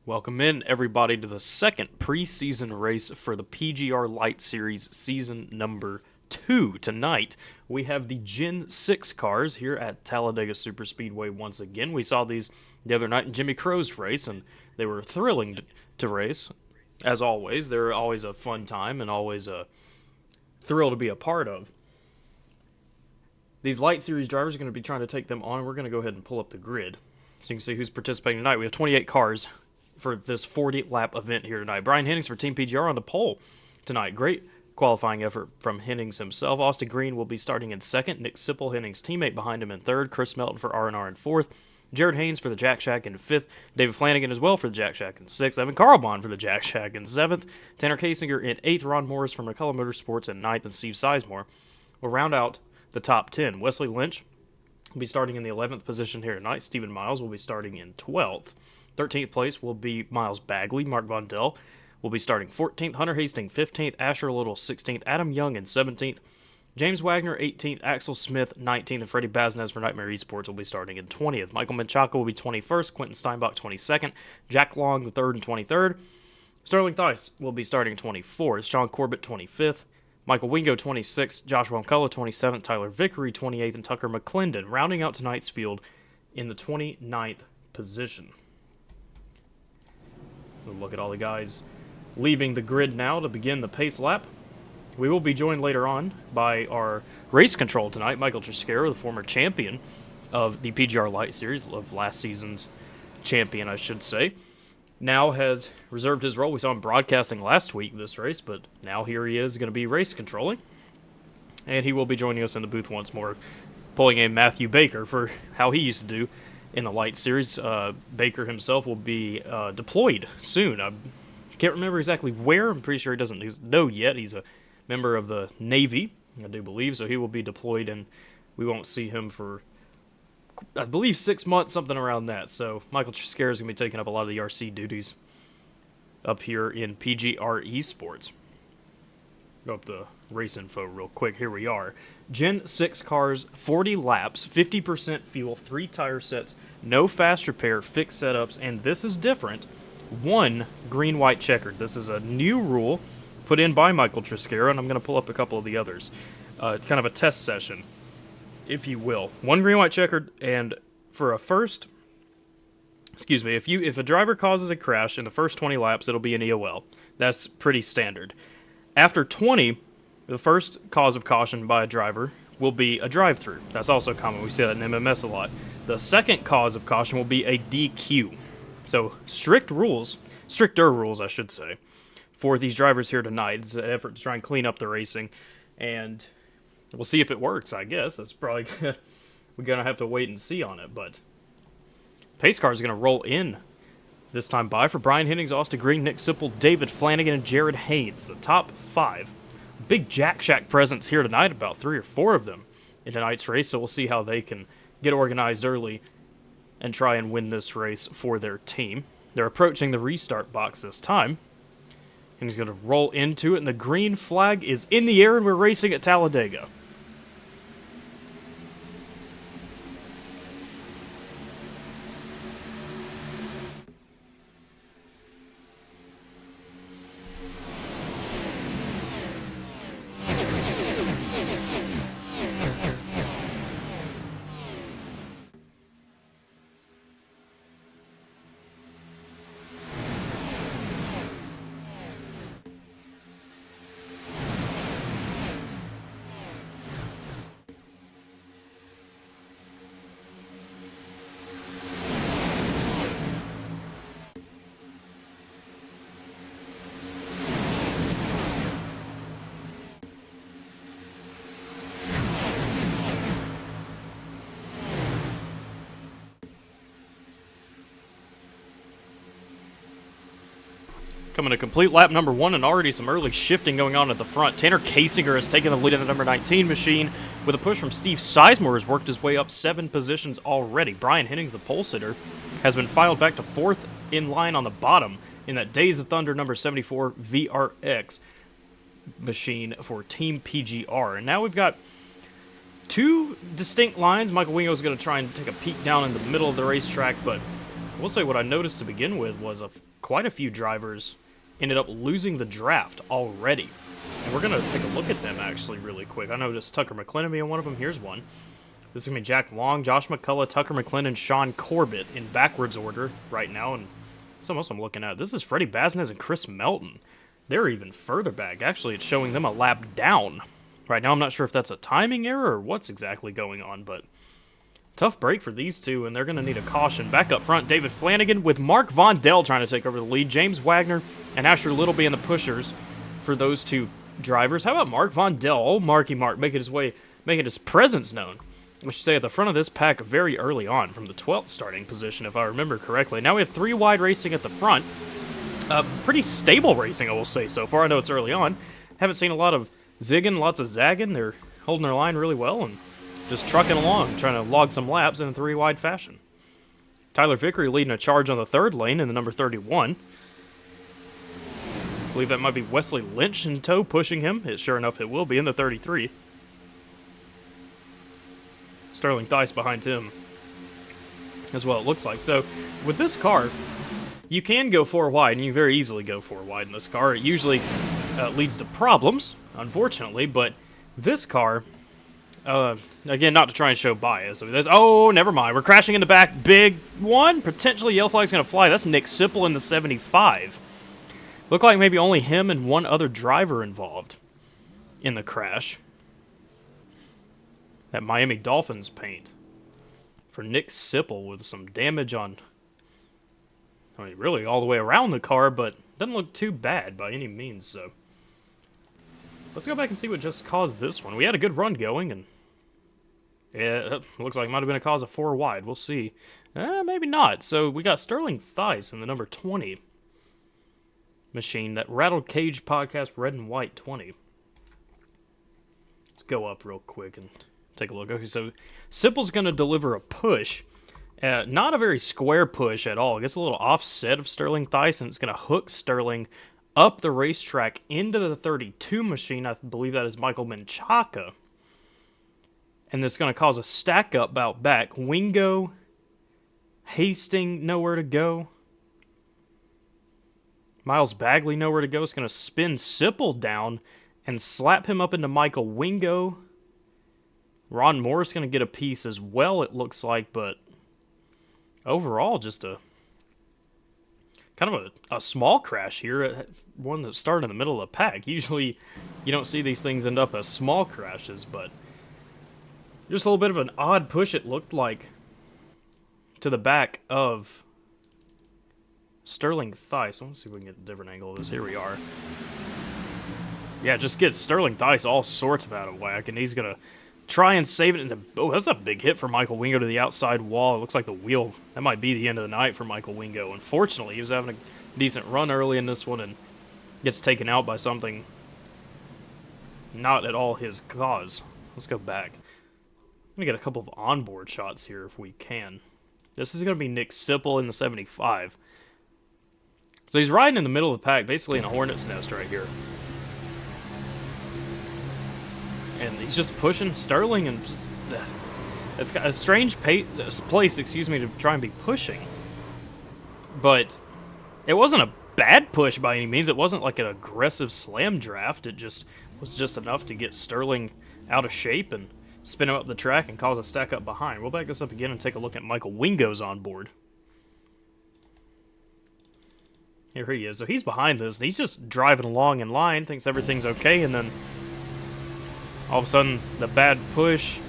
Welcome in, everybody, to the second preseason race for the PGR Lite Series season number 2. Tonight, we have the GEN-6 cars here at Talladega Superspeedway once again. We saw these the other night in Jimmy Crow's race, and they were thrilling to race. As always, they're always a fun time and always a thrill to be a part of. These Lite Series drivers are going to be trying to take them on. We're going to go ahead and pull up the grid so you can see who's participating tonight. We have 28 cars for this 40-lap event here tonight. Brian Hennings for Team PGR on the pole tonight. Great qualifying effort from Hennings himself. Austin Green will be starting in second. Nick Sipple, Hennings' teammate, behind him in third. Chris Melton for R&R in fourth. Jared Haynes for the Jack Shack in fifth. David Flanagan as well for the Jack Shack in sixth. Evan Carlbon for the Jack Shack in seventh. Tanner Kasinger in eighth. Ron Morris from McCullough Motorsports in ninth. And Steve Sizemore will round out the top 10. Wesley Lynch will be starting in the 11th position here tonight. Stephen Miles will be starting in 12th. 13th place will be Miles Bagley. Mark Vondell will be starting 14th. Hunter Hastings 15th. Asher Little 16th. Adam Young in 17th. James Wagner 18th. Axel Smith 19th. And Freddie Baznez for Nightmare Esports will be starting in 20th. Michael Menchaca will be 21st. Quentin Steinbach 22nd. Jack Long the 3rd and 23rd. Sterling Theis will be starting 24th. Sean Corbett 25th. Michael Wingo 26th. Joshua McCullough 27th. Tyler Vickery 28th. And Tucker McClendon rounding out tonight's field in the 29th position. We'll look at all the guys leaving the grid now to begin the pace lap. We will be joined later on by our race control tonight, Michael Triscaro, the former champion of the PGR Lite Series, of last season's champion, I should say. Now has reserved his role. We saw him broadcasting last week this race, but now here he is going to be race controlling. And he will be joining us in the booth once more, pulling in Matthew Baker for how he used to do in the Lite Series. Baker himself will be deployed soon. I can't remember exactly where. I'm pretty sure he doesn't know yet. He's a member of the Navy, I do believe, so he will be deployed, and we won't see him for, I believe, 6 months, something around that. So Michael Triscaro is going to be taking up a lot of the RC duties up here in PGR eSports. Go up the race info real quick. Here we are. GEN-6 cars, 40 laps, 50% fuel, 3 tire sets, no fast repair, fixed setups, and this is different. 1 green-white checkered. This is a new rule put in by Michael Triscaro, and I'm going to pull up a couple of the others. Kind of a test session, if you will. 1 green-white checkered, and for a first, if a driver causes a crash in the first 20 laps, it'll be an EOL. That's pretty standard. After 20, the first cause of caution by a driver will be a drive-through. That's also common. We see that in MMS a lot. The second cause of caution will be a DQ. So stricter rules, I should say, for these drivers here tonight. It's an effort to try and clean up the racing, and we'll see if it works, I guess. That's probably we're going to have to wait and see on it, but pace car is going to roll in this time by for Brian Hennings, Austin Green, Nick Sipple, David Flanagan, and Jared Haynes. The top 5. Big Jack Shack presence here tonight, about 3 or 4 of them in tonight's race, so we'll see how they can get organized early and try and win this race for their team. They're approaching the restart box this time, and he's going to roll into it, and the green flag is in the air, and we're racing at Talladega. Coming to complete lap number 1, and already some early shifting going on at the front. Tanner Kasinger has taken the lead in the number 19 machine with a push from Steve Sizemore, has worked his way up 7 positions already. Brian Hennings, the pole sitter, has been filed back to 4th in line on the bottom in that Days of Thunder number 74 VRX machine for Team PGR. And now we've got 2 distinct lines. Michael Wingo is going to try and take a peek down in the middle of the racetrack, but I will say what I noticed to begin with was quite a few drivers ended up losing the draft already. And we're going to take a look at them, actually, really quick. I noticed Tucker McLennan being one of them. Here's one. This is going to be Jack Long, Josh McCullough, Tucker McLennan, Sean Corbett in backwards order right now. And something else I'm looking at. This is Freddie Basnez and Chris Melton. They're even further back. Actually, it's showing them a lap down. Right now, I'm not sure if that's a timing error or what's exactly going on, but tough break for these two, and they're going to need a caution. Back up front, David Flanagan with Mark Vondell trying to take over the lead. James Wagner and Asher Little being the pushers for those two drivers. How about Mark Vondell? Old Marky Mark making his presence known. I should say at the front of this pack very early on from the 12th starting position, if I remember correctly. Now we have 3 wide racing at the front. Pretty stable racing, I will say, so far. I know it's early on. Haven't seen a lot of zigging, lots of zagging. They're holding their line really well and just trucking along, trying to log some laps in a 3-wide fashion. Tyler Vickery leading a charge on the 3rd lane in the number 31. I believe that might be Wesley Lynch in tow pushing him. Sure enough, it will be in the 33. Sterling Theis behind him as well, it looks like. So, with this car, you can go 4 wide, and you very easily go 4 wide in this car. It usually leads to problems, unfortunately, but this car, again, not to try and show bias. Oh, never mind. We're crashing in the back. Big one. Potentially yellow flag's going to fly. That's Nick Sipple in the 75. Looked like maybe only him and one other driver involved in the crash. That Miami Dolphins paint for Nick Sipple with some damage on, I mean, really all the way around the car, but doesn't look too bad by any means, so. Let's go back and see what just caused this one. We had a good run going, and yeah, it looks like it might have been a cause of 4 wide. We'll see. Maybe not. So we got Sterling Theis in the number 20 machine, that Rattled Cage Podcast Red and White 20. Let's go up real quick and take a look. Okay, so Sipple's going to deliver a push. Not a very square push at all. It gets a little offset of Sterling Theis, and it's going to hook Sterling up the racetrack into the 32 machine. I believe that is Michael Menchaca. And it's going to cause a stack up out back. Wingo, Hasting, nowhere to go. Miles Bagley, nowhere to go. It's going to spin Sipple down and slap him up into Michael Wingo. Ron Moore's going to get a piece as well, it looks like, but overall, just a kind of a small crash here. One that started in the middle of the pack. Usually, you don't see these things end up as small crashes, but just a little bit of an odd push, it looked like, to the back of Sterling Theis. Let's see if we can get a different angle of this. Here we are. Yeah, just gets Sterling Theis all sorts of out of whack, and he's going to try and save it into... Oh, that's a big hit for Michael Wingo to the outside wall. It looks like the wheel... That might be the end of the night for Michael Wingo. Unfortunately, he was having a decent run early in this one and gets taken out by something not at all his cause. Let's go back. Let me get a couple of onboard shots here if we can. This is going to be Nick Sipple in the 75. So he's riding in the middle of the pack, basically in a hornet's nest right here. And he's just pushing Sterling, and it's got a strange place, to try and be pushing. But it wasn't a bad push by any means. It wasn't like an aggressive slam draft. It just was just enough to get Sterling out of shape and spin him up the track and cause a stack up behind. We'll back this up again and take a look at Michael Wingo's on board. Here he is. So he's behind this, and he's just driving along in line, thinks everything's okay, and then all of a sudden, the bad push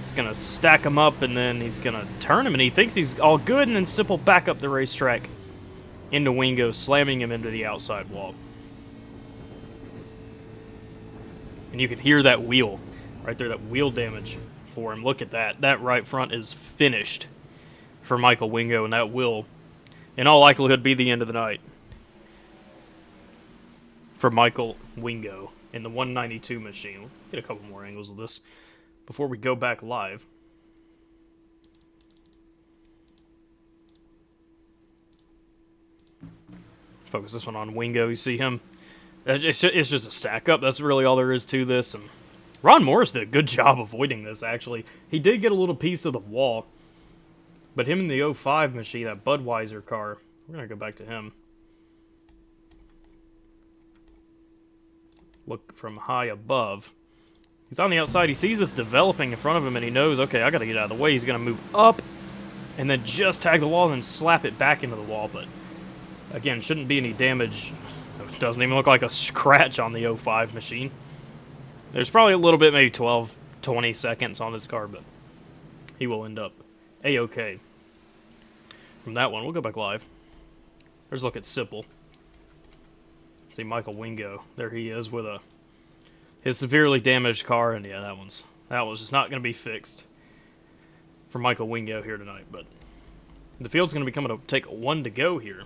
is going to stack him up, and then he's going to turn him, and he thinks he's all good, and then Sipple back up the racetrack into Wingo, slamming him into the outside wall. And you can hear that wheel right there, that wheel damage for him. Look at that. That right front is finished for Michael Wingo, and that will, in all likelihood, be the end of the night for Michael Wingo in the 192 machine. Let's get a couple more angles of this before we go back live. Focus this one on Wingo. You see him. It's just a stack up. That's really all there is to this. And Ron Morris did a good job avoiding this, actually. He did get a little piece of the wall. But him in the 05 machine, that Budweiser car, we're going to go back to him. look from high above. He's on the outside. He sees this developing in front of him, and he knows, okay, I got to get out of the way. He's going to move up and then just tag the wall and then slap it back into the wall. But, again, shouldn't be any damage. It doesn't even look like a scratch on the 05 machine. There's probably a little bit, maybe 12, 20 seconds on this car, but he will end up A-okay. From that one, we'll go back live. There's a look at Sipple. See Michael Wingo. There he is with his severely damaged car, and yeah, that was just not going to be fixed for Michael Wingo here tonight. But the field's going to be coming to take one to go here.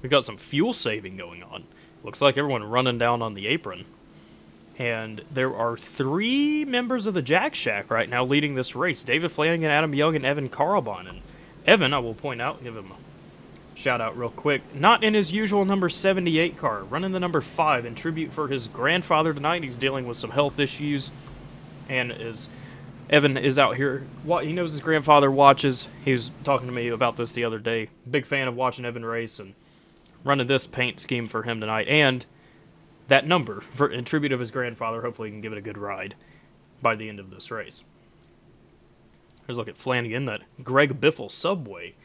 We've got some fuel saving going on. Looks like everyone running down on the apron. And there are 3 members of the Jack Shack right now leading this race. David Flanagan, Adam Young, and Evan Carlbon. And Evan, I will point out, give him a shout out real quick, not in his usual number 78 car, running the number 5 in tribute for his grandfather tonight. He's dealing with some health issues, and Evan is out here. He knows his grandfather watches. He was talking to me about this the other day. Big fan of watching Evan race and running this paint scheme for him tonight, and that number in tribute of his grandfather. Hopefully he can give it a good ride by the end of this race. Here's a look at Flanagan, that Greg Biffle Subway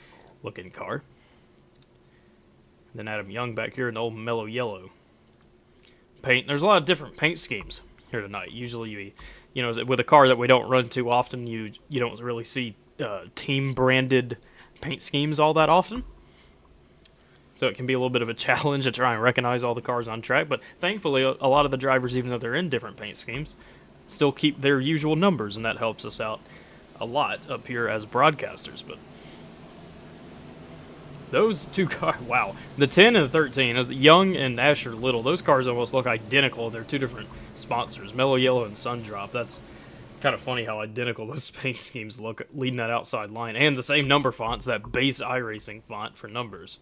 looking car. Then Adam Young back here in the old mellow yellow paint. There's a lot of different paint schemes here tonight. Usually, you know, with a car that we don't run too often, you don't really see team-branded paint schemes all that often. So it can be a little bit of a challenge to try and recognize all the cars on track. But thankfully, a lot of the drivers, even though they're in different paint schemes, still keep their usual numbers, and that helps us out a lot up here as broadcasters. But those 2 cars, wow. The 10 and the 13, Young and Asher Little, those cars almost look identical. They're 2 different sponsors, Mellow Yellow and Sundrop. That's kind of funny how identical those paint schemes look, leading that outside line. And the same number fonts, that base iRacing font for numbers.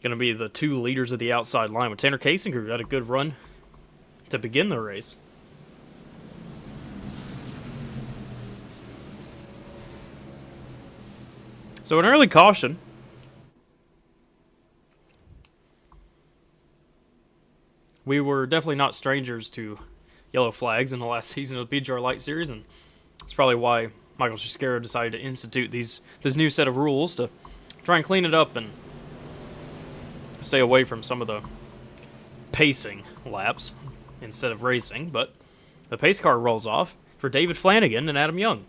Going to be the 2 leaders of the outside line, with Tanner Casing, who had a good run to begin the race. So an early caution. We were definitely not strangers to yellow flags in the last season of the PGR Lite Series, and that's probably why Michael Chisquero decided to institute this new set of rules to try and clean it up and stay away from some of the pacing laps instead of racing. But the pace car rolls off for David Flanagan and Adam Young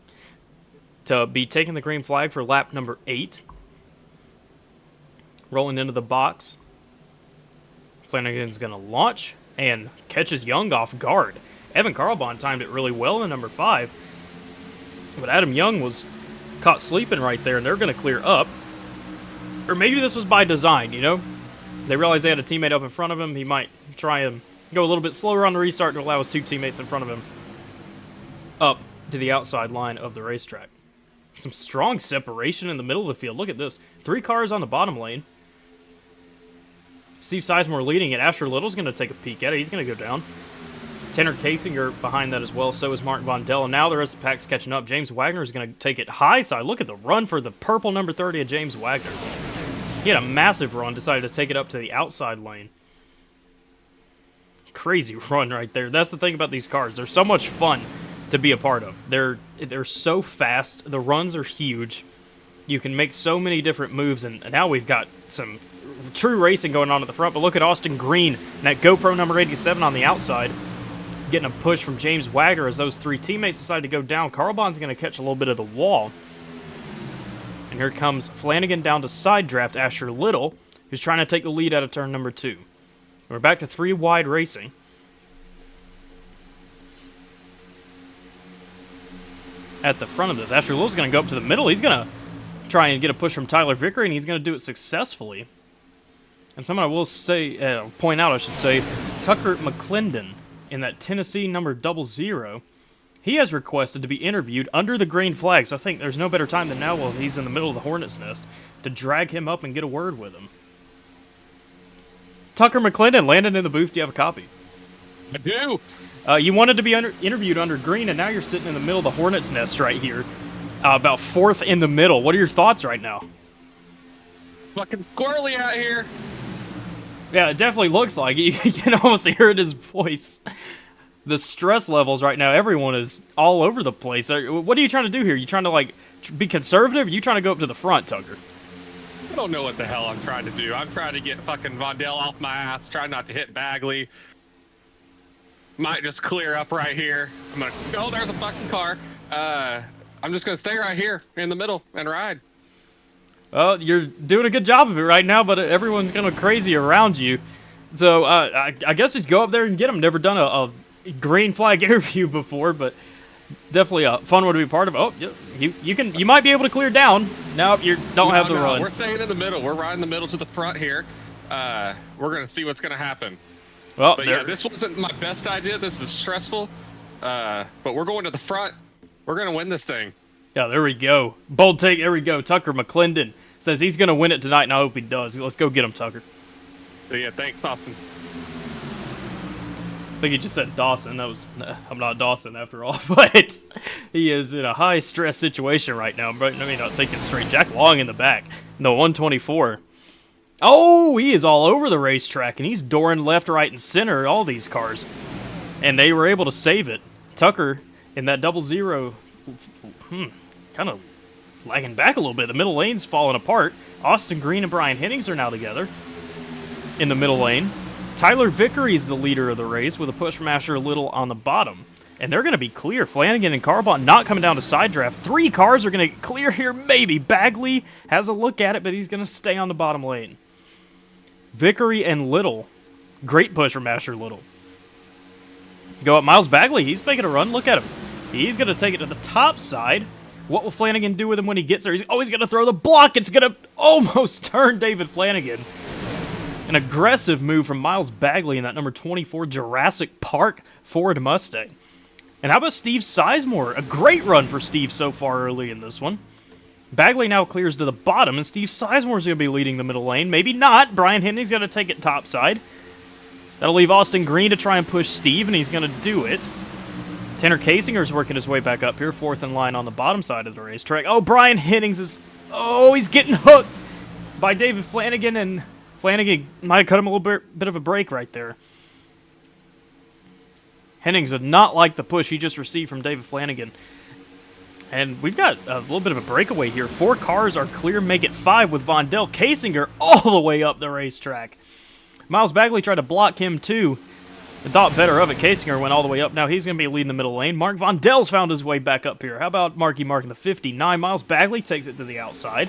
to be taking the green flag for lap number 8. Rolling into the box. Flanagan's going to launch and catches Young off guard. Evan Carlbon timed it really well in number 5. But Adam Young was caught sleeping right there, and they're going to clear up. Or maybe this was by design, you know? They realized they had a teammate up in front of him. He might try and go a little bit slower on the restart to allow his 2 teammates in front of him up to the outside line of the racetrack. Some strong separation in the middle of the field. Look at this. 3 cars on the bottom lane. Steve Sizemore leading it. Asher Little's going to take a peek at it. He's going to go down. Tanner Casinger behind that as well. So is Martin Vondell. And now the rest of the pack's catching up. James Wagner is going to take it high side. Look at the run for the purple number 30 of James Wagner. He had a massive run. Decided to take it up to the outside lane. Crazy run right there. That's the thing about these cars. They're so much fun to be a part of. They're so fast. The runs are huge. You can make so many different moves. And now we've got some true racing going on at the front. But look at Austin Green and that GoPro number 87 on the outside. Getting a push from James Wagner as those 3 teammates decide to go down. Carlbon's going to catch a little bit of the wall. And here comes Flanagan down to side draft Asher Little, who's trying to take the lead out of turn number 2. We're back to 3 wide racing. At the front of this, Asher Little's going to go up to the middle. He's going to try and get a push from Tyler Vickery, and he's going to do it successfully. And someone I will say, point out, I should say, Tucker McClendon in that Tennessee number 00. He has requested to be interviewed under the green flag, so I think there's no better time than now while he's in the middle of the Hornet's Nest to drag him up and get a word with him. Tucker McClendon, Landon in the booth. Do you have a copy? I do. You wanted to be interviewed under green, and now you're sitting in the middle of the Hornet's Nest right here, about 4th in the middle. What are your thoughts right now? Fucking squirrely out here. Yeah, it definitely looks like it. You can almost hear it in his voice. The stress levels right now, everyone is all over the place. What are you trying to do here? You trying to, like, be conservative, or you trying to go up to the front, Tucker? I don't know what the hell I'm trying to do. I'm trying to get fucking Vondell off my ass, trying not to hit Bagley. Might just clear up right here. I'm gonna, oh, there's a fucking car. I'm just gonna stay right here in the middle and ride. Well, you're doing a good job of it right now, but everyone's kind of crazy around you. So I guess just go up there and get them. Never done a green flag interview before, but definitely a fun one to be part of. Oh, you might be able to clear down. No, you don't have the run. We're staying in the middle. We're riding the middle to the front here. We're gonna see what's gonna happen. Well, but yeah, this wasn't my best idea. This is stressful. But we're going to the front. We're gonna win this thing. Yeah, there we go. Bold take. There we go. Tucker McClendon says he's gonna win it tonight, and I hope he does. Let's go get him, Tucker. So yeah, thanks, Dawson. I think he just said Dawson. I'm not Dawson after all, but he is in a high stress situation right now. But I mean, not thinking straight. Jack Long in the back, no 124. Oh, he is all over the racetrack, and he's dooring left, right, and center all these cars, and they were able to save it. Tucker in that 0-0, kind of lagging back a little bit. The middle lane's falling apart. Austin Green and Brian Hennings are now together in the middle lane. Tyler Vickery is the leader of the race with a push from Asher Little on the bottom. And they're going to be clear. Flanagan and Carbon not coming down to side draft. 3 cars are going to clear here, maybe. Bagley has a look at it, but he's going to stay on the bottom lane. Vickery and Little. Great push from Asher Little. Go up Miles Bagley. He's making a run. Look at him. He's going to take it to the top side. What will Flanagan do with him when he gets there? He's always going to throw the block. It's going to almost turn David Flanagan. An aggressive move from Miles Bagley in that number 24 Jurassic Park Ford Mustang. And how about Steve Sizemore? A great run for Steve so far early in this one. Bagley now clears to the bottom, and Steve Sizemore is going to be leading the middle lane. Maybe not. Brian Henning's going to take it topside. That'll leave Austin Green to try and push Steve, and he's going to do it. Tanner Kasinger's working his way back up here, 4th in line on the bottom side of the racetrack. Oh, Brian Hennings is... Oh, he's getting hooked by David Flanagan, and Flanagan might have cut him a little bit of a break right there. Hennings did not like the push he just received from David Flanagan. And we've got a little bit of a breakaway here. 4 cars are clear, make it 5 with Vondell Kasinger all the way up the racetrack. Miles Bagley tried to block him too, and thought better of it. Kasinger went all the way up. Now he's going to be leading the middle lane. Mark Vondell's found his way back up here. How about Marky Mark in the 59? Miles Bagley takes it to the outside.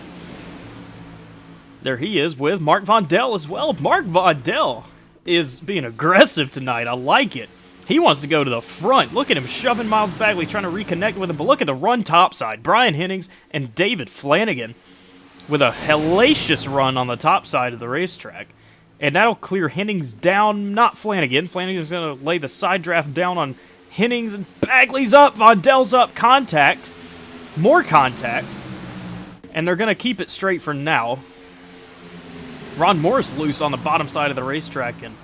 There he is with Mark Vondell as well. Mark Vondell is being aggressive tonight. I like it. He wants to go to the front. Look at him shoving Miles Bagley, trying to reconnect with him. But look at the run topside. Brian Hennings and David Flanagan with a hellacious run on the top side of the racetrack. And that'll clear Hennings down, not Flanagan. Flanagan's going to lay the side draft down on Hennings, and Bagley's up. Vondell's up. Contact. More contact. And they're going to keep it straight for now. Ron Morris loose on the bottom side of the racetrack, and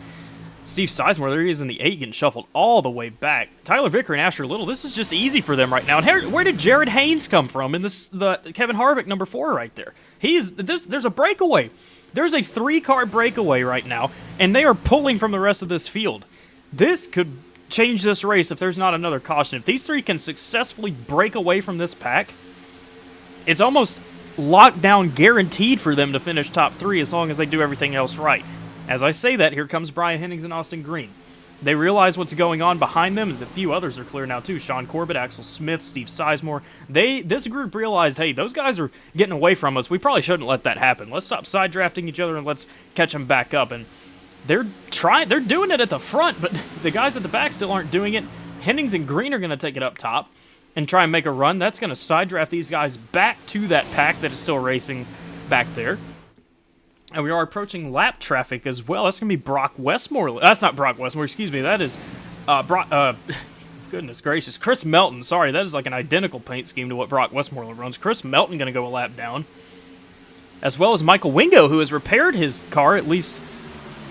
Steve Sizemore, there he is in the 8, getting shuffled all the way back. Tyler Vickery and Asher Little, this is just easy for them right now. And where did Jared Haynes come from in the Kevin Harvick number 4 right there? There's a breakaway. There's a 3-car breakaway right now, and they are pulling from the rest of this field. This could change this race if there's not another caution. If these 3 can successfully break away from this pack, it's almost lockdown guaranteed for them to finish top 3 as long as they do everything else right. As I say that, here comes Brian Hennings and Austin Green. They realize what's going on behind them, and a few others are clear now too. Sean Corbett, Axel Smith, Steve Sizemore. This group realized, hey, those guys are getting away from us. We probably shouldn't let that happen. Let's stop side drafting each other and let's catch them back up. And they're doing it at the front, but the guys at the back still aren't doing it. Hennings and Green are going to take it up top and try and make a run. That's going to side draft these guys back to that pack that is still racing back there. And we are approaching lap traffic as well. That's going to be Brock Westmore. That's not Brock Westmore, excuse me. That is goodness gracious. Chris Melton. Sorry, that is like an identical paint scheme to what Brock Westmore runs. Chris Melton going to go a lap down. As well as Michael Wingo, who has repaired his car at least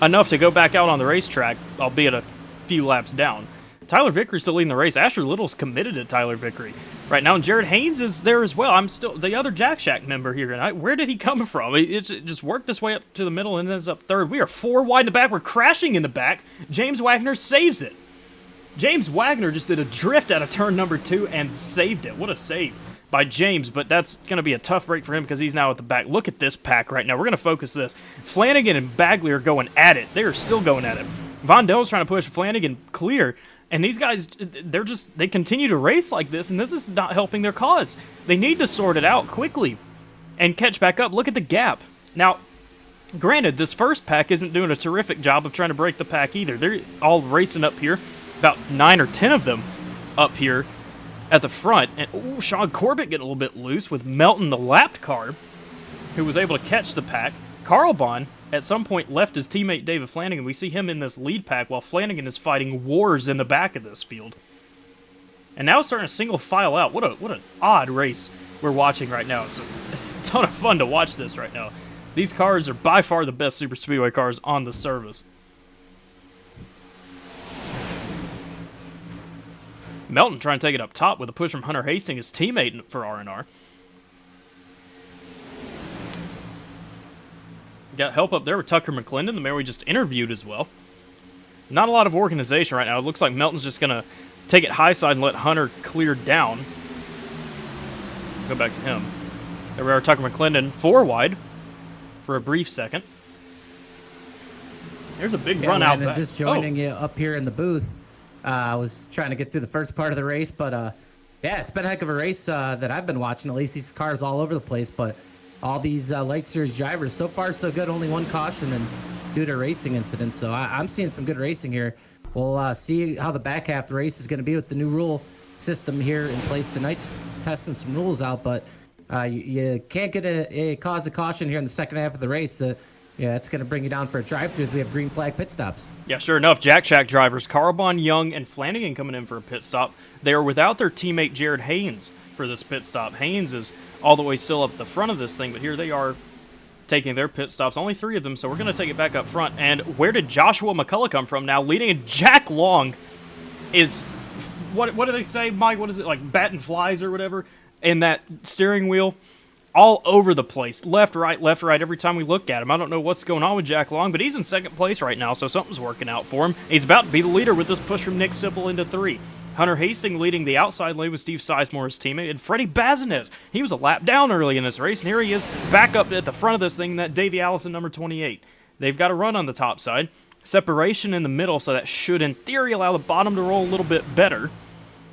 enough to go back out on the racetrack, albeit a few laps down. Tyler Vickery still leading the race. Asher Little's committed to Tyler Vickery. right now, and Jared Haynes is there as well. I'm still the other Jack Shack member here tonight. Where did he come from? It just worked his way up to the middle and ends up third. We are 4 wide in the back. We're crashing in the back. James Wagner saves it. James Wagner just did a drift out of turn number 2 and saved it. What a save by James, but that's going to be a tough break for him because he's now at the back. Look at this pack right now. We're going to focus this. Flanagan and Bagley are going at it. They are still going at it. Vondell's trying to push Flanagan clear, and these guys, they continue to race like this, and this is not helping their cause. They need to sort it out quickly and catch back up. Look at the gap. Now, granted, this first pack isn't doing a terrific job of trying to break the pack either. They're all racing up here, about 9 or 10 of them up here at the front. And ooh, Sean Corbett getting a little bit loose with Melton, the lapped car, who was able to catch the pack. Carl Bond at some point left his teammate David Flanagan. We see him in this lead pack while Flanagan is fighting wars in the back of this field. And now it's starting to single file out. What an odd race we're watching right now. It's a ton of fun to watch this right now. These cars are by far the best Super Speedway cars on the service. Melton trying to take it up top with a push from Hunter Hastings, his teammate for R&R. Got help up there with Tucker McClendon, the man we just interviewed as well. Not a lot of organization right now. It looks like Melton's just going to take it high side and let Hunter clear down. Go back to him. There we are, Tucker McClendon, 4 wide for a brief second. There's a big run out back. Just joining you up here in the booth. I was trying to get through the first part of the race, but yeah, it's been a heck of a race that I've been watching. At least these cars all over the place, but all these Lite Series drivers, so far so good. Only 1 caution and due to racing incidents, so I'm seeing some good racing here. We'll see how the back half of the race is going to be with the new rule system here in place tonight. Just testing some rules out, but you can't get a cause of caution here in the second half of the race. Yeah, it's going to bring you down for a drive-thru as we have green flag pit stops. Yeah, sure enough. Jack Shack drivers Carbon, Young, and Flanagan coming in for a pit stop. They are without their teammate Jared Haynes for this pit stop. Haynes is all the way still up the front of this thing, but here they are taking their pit stops. Only 3 of them, so we're going to take it back up front. And where did Joshua McCullough come from now? Leading, and Jack Long is, what do they say, Mike? What is it, like batting flies or whatever? And that steering wheel all over the place. Left, right, every time we look at him. I don't know what's going on with Jack Long, but he's in second place right now, so something's working out for him. He's about to be the leader with this push from Nick Sipple into 3. Hunter Hastings leading the outside lane with Steve Sizemore, his teammate, and Freddie Bazinez. He was a lap down early in this race, and here he is back up at the front of this thing, that Davey Allison, number 28. They've got a run on the top side. Separation in the middle, so that should, in theory, allow the bottom to roll a little bit better,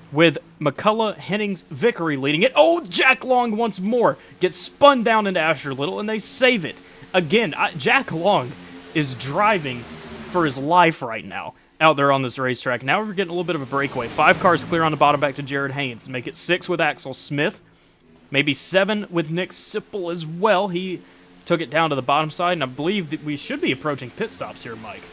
with McCullough, Hennings, Vickery leading it. Oh, Jack Long once more gets spun down into Asher Little, and they save it. Again, Jack Long is driving for his life right now out there on this racetrack. Now we're getting a little bit of a breakaway. 5 cars clear on the bottom back to Jared Haynes. Make it 6 with Axel Smith. Maybe 7 with Nick Sipple as well. He took it down to the bottom side, and I believe that we should be approaching pit stops here, Mike.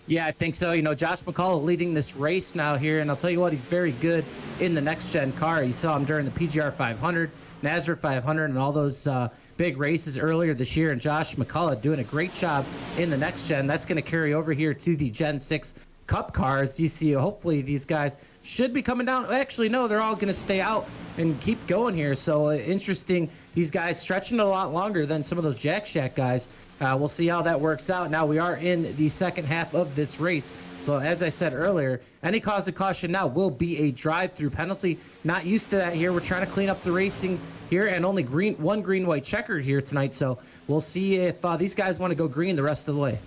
Yeah, I think so. You know, Josh McCullough leading this race now here, and I'll tell you what, he's very good in the next-gen car. You saw him during the PGR 500, Nazareth 500, and all those big races earlier this year, and Josh McCullough doing a great job in the next-gen. That's going to carry over here to the Gen-6 Cup cars. You see, hopefully these guys should be coming down. Actually, no, they're all going to stay out and keep going here. So interesting, these guys stretching it a lot longer than some of those Jack Shack guys. We'll see how that works out. Now we are in the second half of this race. So as I said earlier, any cause of caution now will be a drive-through penalty. Not used to that here. We're trying to clean up the racing here, and only one green-white checkered here tonight. So we'll see if these guys want to go green the rest of the way.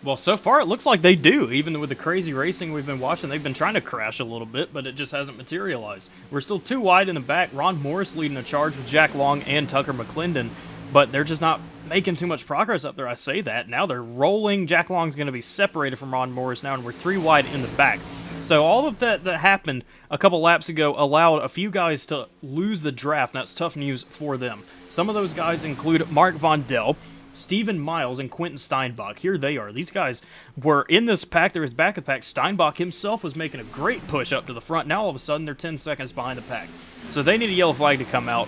Well, so far it looks like they do. Even with the crazy racing we've been watching, they've been trying to crash a little bit, but it just hasn't materialized. We're still 2 wide in the back. Ron Morris leading a charge with Jack Long and Tucker McClendon, but they're just not making too much progress up there. I say that. Now they're rolling. Jack Long's going to be separated from Ron Morris now, and we're 3 wide in the back. So all of that happened a couple laps ago allowed a few guys to lose the draft, and that's tough news for them. Some of those guys include Mark Vondell, Steven Miles, and Quentin Steinbach. Here they are. These guys were in this pack. They were back of the pack. Steinbach himself was making a great push up to the front. Now all of a sudden they're 10 seconds behind the pack. So they need a yellow flag to come out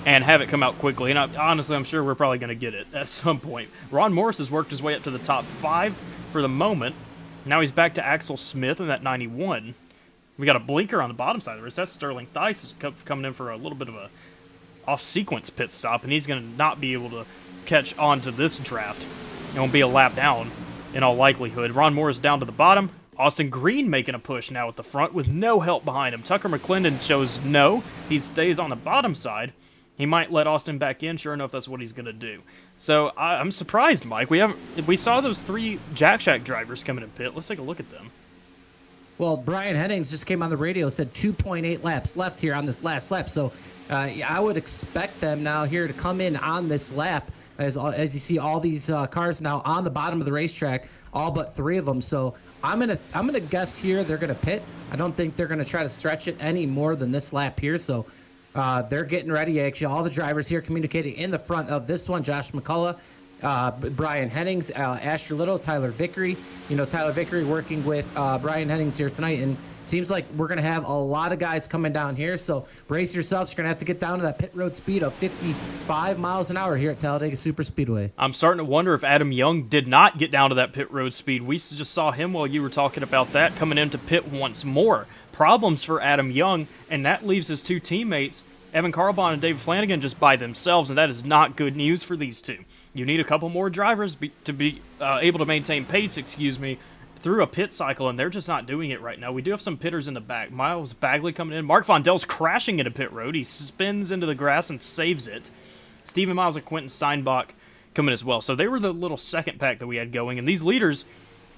and have it come out quickly. And honestly, I'm sure we're probably going to get it at some point. Ron Morris has worked his way up to the top 5 for the moment. Now he's back to Axel Smith in that 91. We got a blinker on the bottom side of the race. That's Sterling Thies is coming in for a little bit of a off-sequence pit stop, and he's going to not be able to catch on to this draft. It won't be a lap down in all likelihood. Ron Moore is down to the bottom. Austin Green making a push now at the front with no help behind him. Tucker McClendon shows no. He stays on the bottom side. He might let Austin back in. Sure enough, that's what he's going to do. So I'm surprised, Mike. We saw those 3 Jack Shack drivers coming in pit. Let's take a look at them. Well, Brian Hennings just came on the radio, said 2.8 laps left here on this last lap. So I would expect them now here to come in on this lap, as you see all these cars now on the bottom of the racetrack, all but 3 of them. So I'm gonna guess here they're gonna pit. I don't think they're gonna try to stretch it any more than this lap here. So they're getting ready. Actually, all the drivers here communicating in the front of this one. Josh McCullough, Brian Hennings, Asher Little, Tyler Vickery. You know, Tyler Vickery working with Brian Hennings here tonight, and seems like we're going to have a lot of guys coming down here. So brace yourselves. You're going to have to get down to that pit road speed of 55 miles an hour here at Talladega Superspeedway. I'm starting to wonder if Adam Young did not get down to that pit road speed. We just saw him while you were talking about that coming into pit once more. Problems for Adam Young, and that leaves his 2 teammates, Evan Carlbon and David Flanagan, just by themselves, and that is not good news for these 2. You need a couple more drivers to be able to maintain pace, through a pit cycle, and they're just not doing it right now. We do have some pitters in the back. Miles Bagley coming in. Mark Vondell's crashing into pit road. He spins into the grass and saves it. Stephen Miles and Quentin Steinbach coming as well. So they were the little second pack that we had going, and these leaders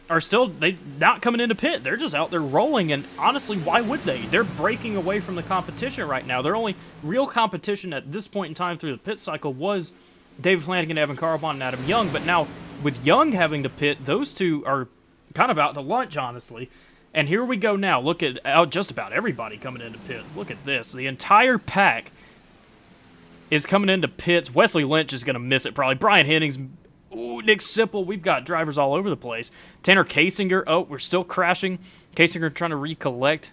are still not coming into pit. They're just out there rolling, and honestly, why would they? They're breaking away from the competition right now. Their only real competition at this point in time through the pit cycle was David Flanagan, Evan Carlbon, and Adam Young, but now with Young having to pit, those 2 are kind of out to lunch, honestly. And here we go now. Look at just about everybody coming into pits. Look at this. The entire pack is coming into pits. Wesley Lynch is going to miss it probably. Brian Hennings, Nick Sipple. We've got drivers all over the place. Tanner Kasinger. Oh, we're still crashing. Kasinger trying to recollect.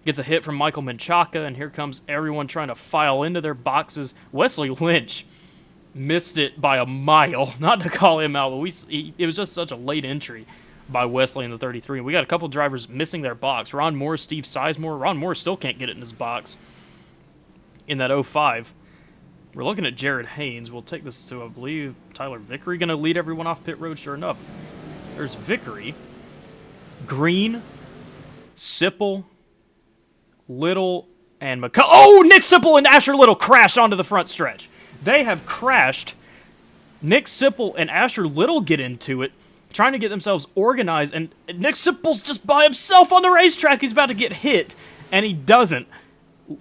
Gets a hit from Michael Menchaca, and here comes everyone trying to file into their boxes. Wesley Lynch missed it by a mile. Not to call him out, but it was just such a late entry by Wesley in the 33. We got a couple drivers missing their box. Ron Moore, Steve Sizemore. Ron Moore still can't get it in his box in that 05. We're looking at Jared Haynes. We'll take this to, I believe, Tyler Vickery. Going to lead everyone off pit road, sure enough. There's Vickery, Green, Sipple, Little, and McCullough. Oh, Nick Sipple and Asher Little crash onto the front stretch. They have crashed. Nick Sipple and Asher Little get into it, trying to get themselves organized, and Nick Sipple's just by himself on the racetrack. He's about to get hit, and he doesn't,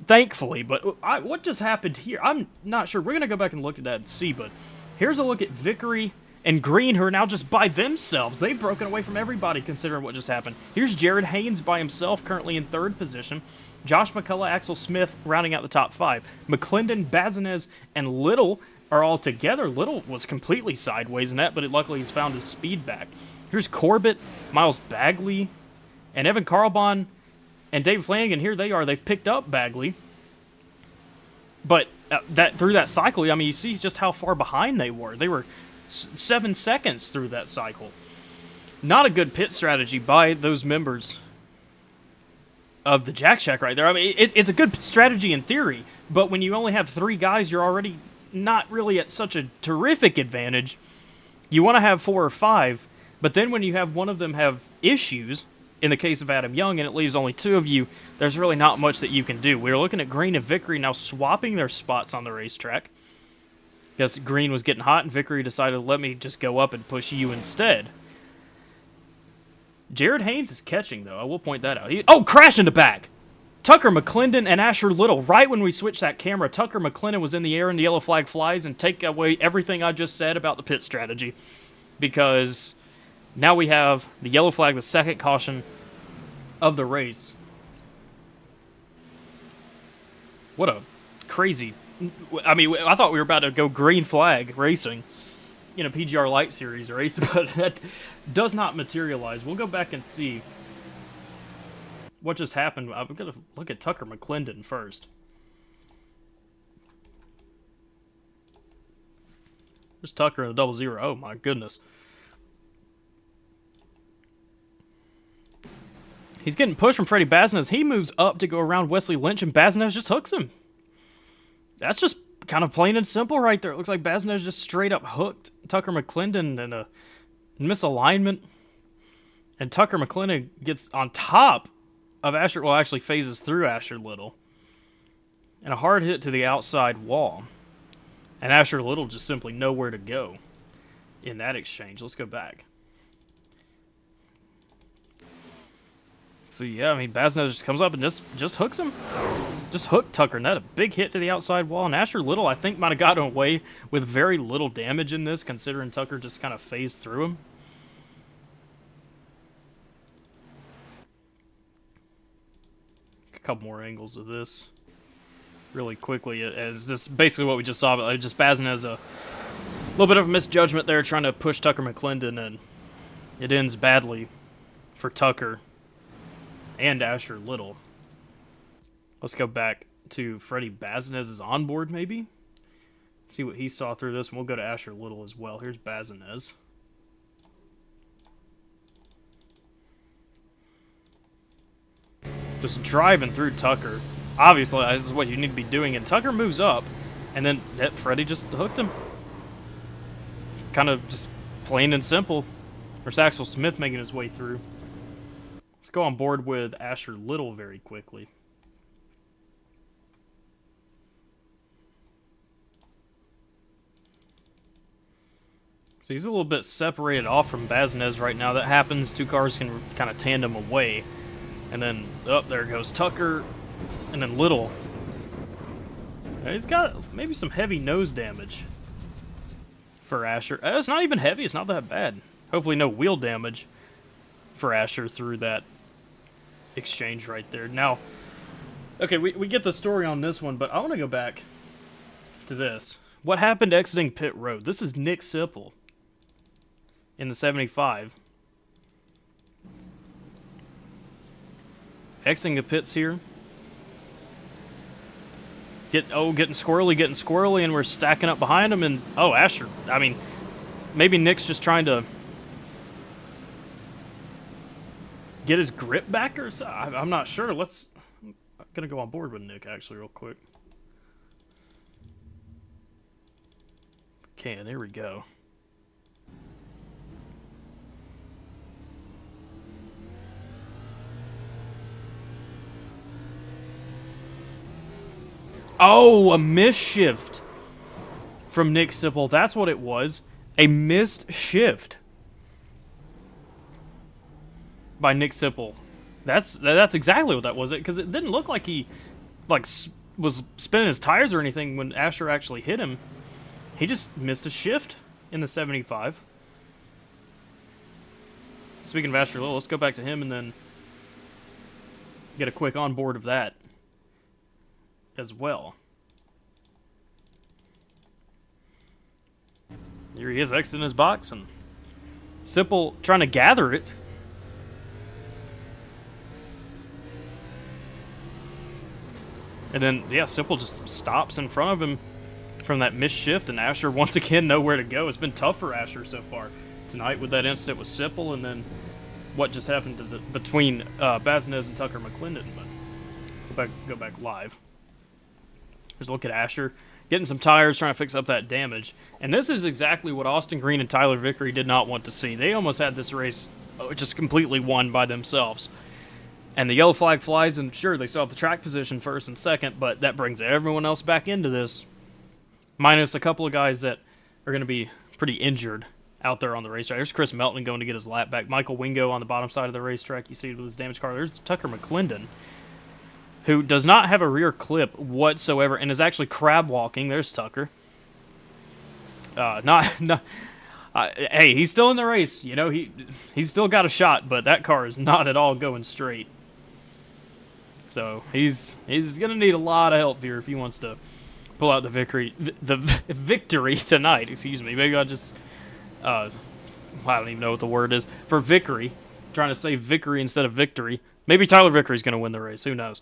thankfully. But what just happened here? I'm not sure. We're going to go back and look at that and see, but here's a look at Vickery and Green, who are now just by themselves. They've broken away from everybody, considering what just happened. Here's Jared Haynes by himself, currently in 3rd position. Josh McCullough, Axel Smith rounding out the top 5. McClendon, Bazinez, and Little are all together. Little was completely sideways in that, but luckily he's found his speed back. Here's Corbett, Miles Bagley, and Evan Carlbon, and Dave Flanagan. Here they are. They've picked up Bagley. But through that cycle, I mean, you see just how far behind they were. They were 7 seconds through that cycle. Not a good pit strategy by those members of the Jack Shack right there. I mean, it's a good strategy in theory, but when you only have 3 guys, you're already not really at such a terrific advantage. You want to have 4 or 5, but then when you have one of them have issues, in the case of Adam Young, and it leaves only 2 of you, there's really not much that you can do. We're looking at Green and Vickery now swapping their spots on the racetrack, because Green was getting hot, and Vickery decided, let me just go up and push you instead. Jared Haynes is catching, though. I will point that out. Crash in the back! Tucker McClendon and Asher Little. Right when we switched that camera, Tucker McClendon was in the air and the yellow flag flies, and take away everything I just said about the pit strategy. Because now we have the yellow flag, the second caution of the race. What a crazy... I mean, I thought we were about to go green flag racing in a PGR Lite Series race, but that does not materialize. We'll go back and see what just happened. I'm going to look at Tucker McClendon first. There's Tucker in the 00. Oh, my goodness. He's getting pushed from Freddie Basnez. He moves up to go around Wesley Lynch, and Basnez just hooks him. That's just kind of plain and simple right there. It looks like Basnez just straight up hooked Tucker McClendon in a misalignment. And Tucker McClendon gets on top of Asher, well, actually phases through Asher Little. And a hard hit to the outside wall. And Asher Little just simply nowhere to go in that exchange. Let's go back. So yeah, I mean, Basnez just comes up and just hooks him. Just hooked Tucker. And that a big hit to the outside wall. And Asher Little, I think, might have gotten away with very little damage in this, considering Tucker just kind of phased through him. A couple more angles of this really quickly, as this basically what we just saw. But just Basnez a little bit of a misjudgment there, trying to push Tucker McClendon, and it ends badly for Tucker and Asher Little. Let's go back to Freddie Basnez's onboard, maybe. See what he saw through this, and we'll go to Asher Little as well. Here's Basnez. Just driving through Tucker. Obviously, this is what you need to be doing, and Tucker moves up, and then Freddie just hooked him. Kind of just plain and simple. There's Axel Smith making his way through. Let's go on board with Asher Little very quickly. So he's a little bit separated off from Basnez right now. That happens. Two cars can kind of tandem away. And then, oh, there goes Tucker. And then Little. He's got maybe some heavy nose damage for Asher. It's not even heavy. It's not that bad. Hopefully no wheel damage for Asher through that exchange right there. Now, okay, we get the story on this one, but I want to go back to this. What happened exiting pit road? This is Nick Sipple in the 75. Exiting the pits here. Getting squirrely, and we're stacking up behind him, and Asher. I mean, maybe Nick's just trying to get his grip back, or something. I'm not sure. I'm gonna go on board with Nick actually real quick. Okay, and there we go. Oh, a missed shift from Nick Sipple. That's what it was. A missed shift by Nick Sipple. That's exactly what that was. Because it didn't look like he was spinning his tires or anything when Asher actually hit him. He just missed a shift in the 75. Speaking of Asher Little, let's go back to him and then get a quick onboard of that as well. Here he is exiting his box, and Sipple trying to gather it. And then, yeah, Sipple just stops in front of him from that missed shift, and Asher once again nowhere to go. It's been tough for Asher so far tonight with that incident with Sipple, and then what just happened to between Basnez and Tucker McClendon. But go back live. Just look at Asher getting some tires, trying to fix up that damage. And this is exactly what Austin Green and Tyler Vickery did not want to see. They almost had this race just completely won by themselves. And the yellow flag flies, and sure, they still have the track position first and second, but that brings everyone else back into this. Minus a couple of guys that are going to be pretty injured out there on the racetrack. There's Chris Melton going to get his lap back. Michael Wingo on the bottom side of the racetrack. You see with his damaged car. There's Tucker McClendon, who does not have a rear clip whatsoever and is actually crab walking. There's Tucker. Hey, he's still in the race. You know, he's still got a shot, but that car is not at all going straight. So he's gonna need a lot of help here if he wants to pull out the victory tonight. Excuse me. Maybe I just I don't even know what the word is for Vickery. He's trying to say Vickery instead of victory. Maybe Tyler Vickery's gonna win the race. Who knows?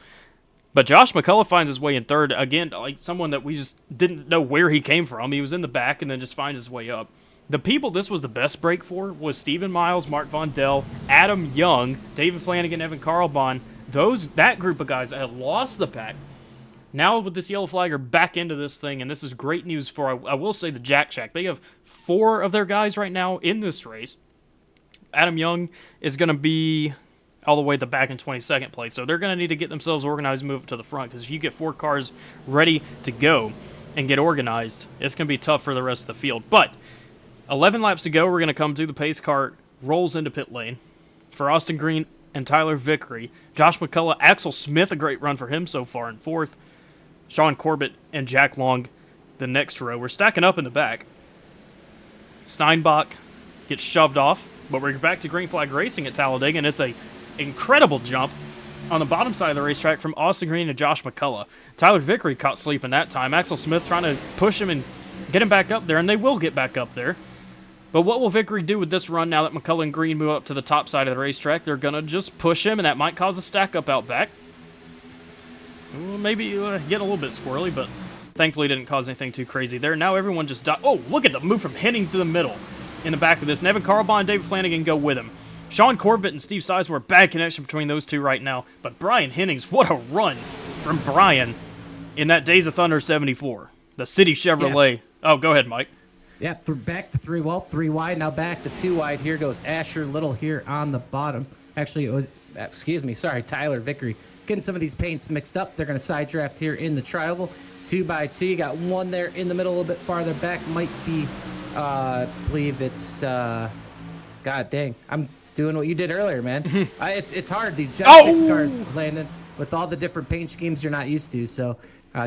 But Josh McCullough finds his way in third. Again, like someone that we just didn't know where he came from. He was in the back and then just finds his way up. The people this was the best break for was Steven Miles, Mark Vondell, Adam Young, David Flanagan, Evan Carlbon. That group of guys that had lost the pack. Now with this yellow flagger back into this thing, and this is great news for, I will say, the Jack Shack. They have 4 of their guys right now in this race. Adam Young is going to be all the way at the back in 22nd place, so they're going to need to get themselves organized and move to the front, because if you get 4 cars ready to go and get organized, it's going to be tough for the rest of the field. But 11 laps to go, we're going to come to the pace car, rolls into pit lane for Austin Green and Tyler Vickery. Josh McCullough, Axel Smith, a great run for him so far in 4th. Sean Corbett and Jack Long, the next row. We're stacking up in the back. Steinbach gets shoved off, but we're back to green flag racing at Talladega, and it's a incredible jump on the bottom side of the racetrack from Austin Green to Josh McCullough. Tyler Vickery caught sleeping that time. Axel Smith trying to push him and get him back up there, and they will get back up there. But what will Vickery do with this run now that McCullough and Green move up to the top side of the racetrack? They're going to just push him, and that might cause a stack up out back. Maybe getting a little bit squirrely, but thankfully didn't cause anything too crazy there. Now everyone just died. Oh, look at the move from Hennings to the middle in the back of this. And Evan Carlbon and David Flanagan go with him. Sean Corbett and Steve Sizemore, bad connection between those two right now. But Brian Hennings, what a run from Brian in that Days of Thunder 74. The City Chevrolet. Yeah. Oh, go ahead, Mike. Yeah, back to 3 wide. Now back to 2 wide. Here goes Asher Little here on the bottom. Actually, it was, Tyler Vickery. Getting some of these paints mixed up. They're going to side draft here in the tri-oval. 2 by 2. You got one there in the middle, a little bit farther back. Might be, I believe it's, God dang. I'm doing what you did earlier, man. It's hard. These Gen-6 cars, Landon, with all the different paint schemes you're not used to. So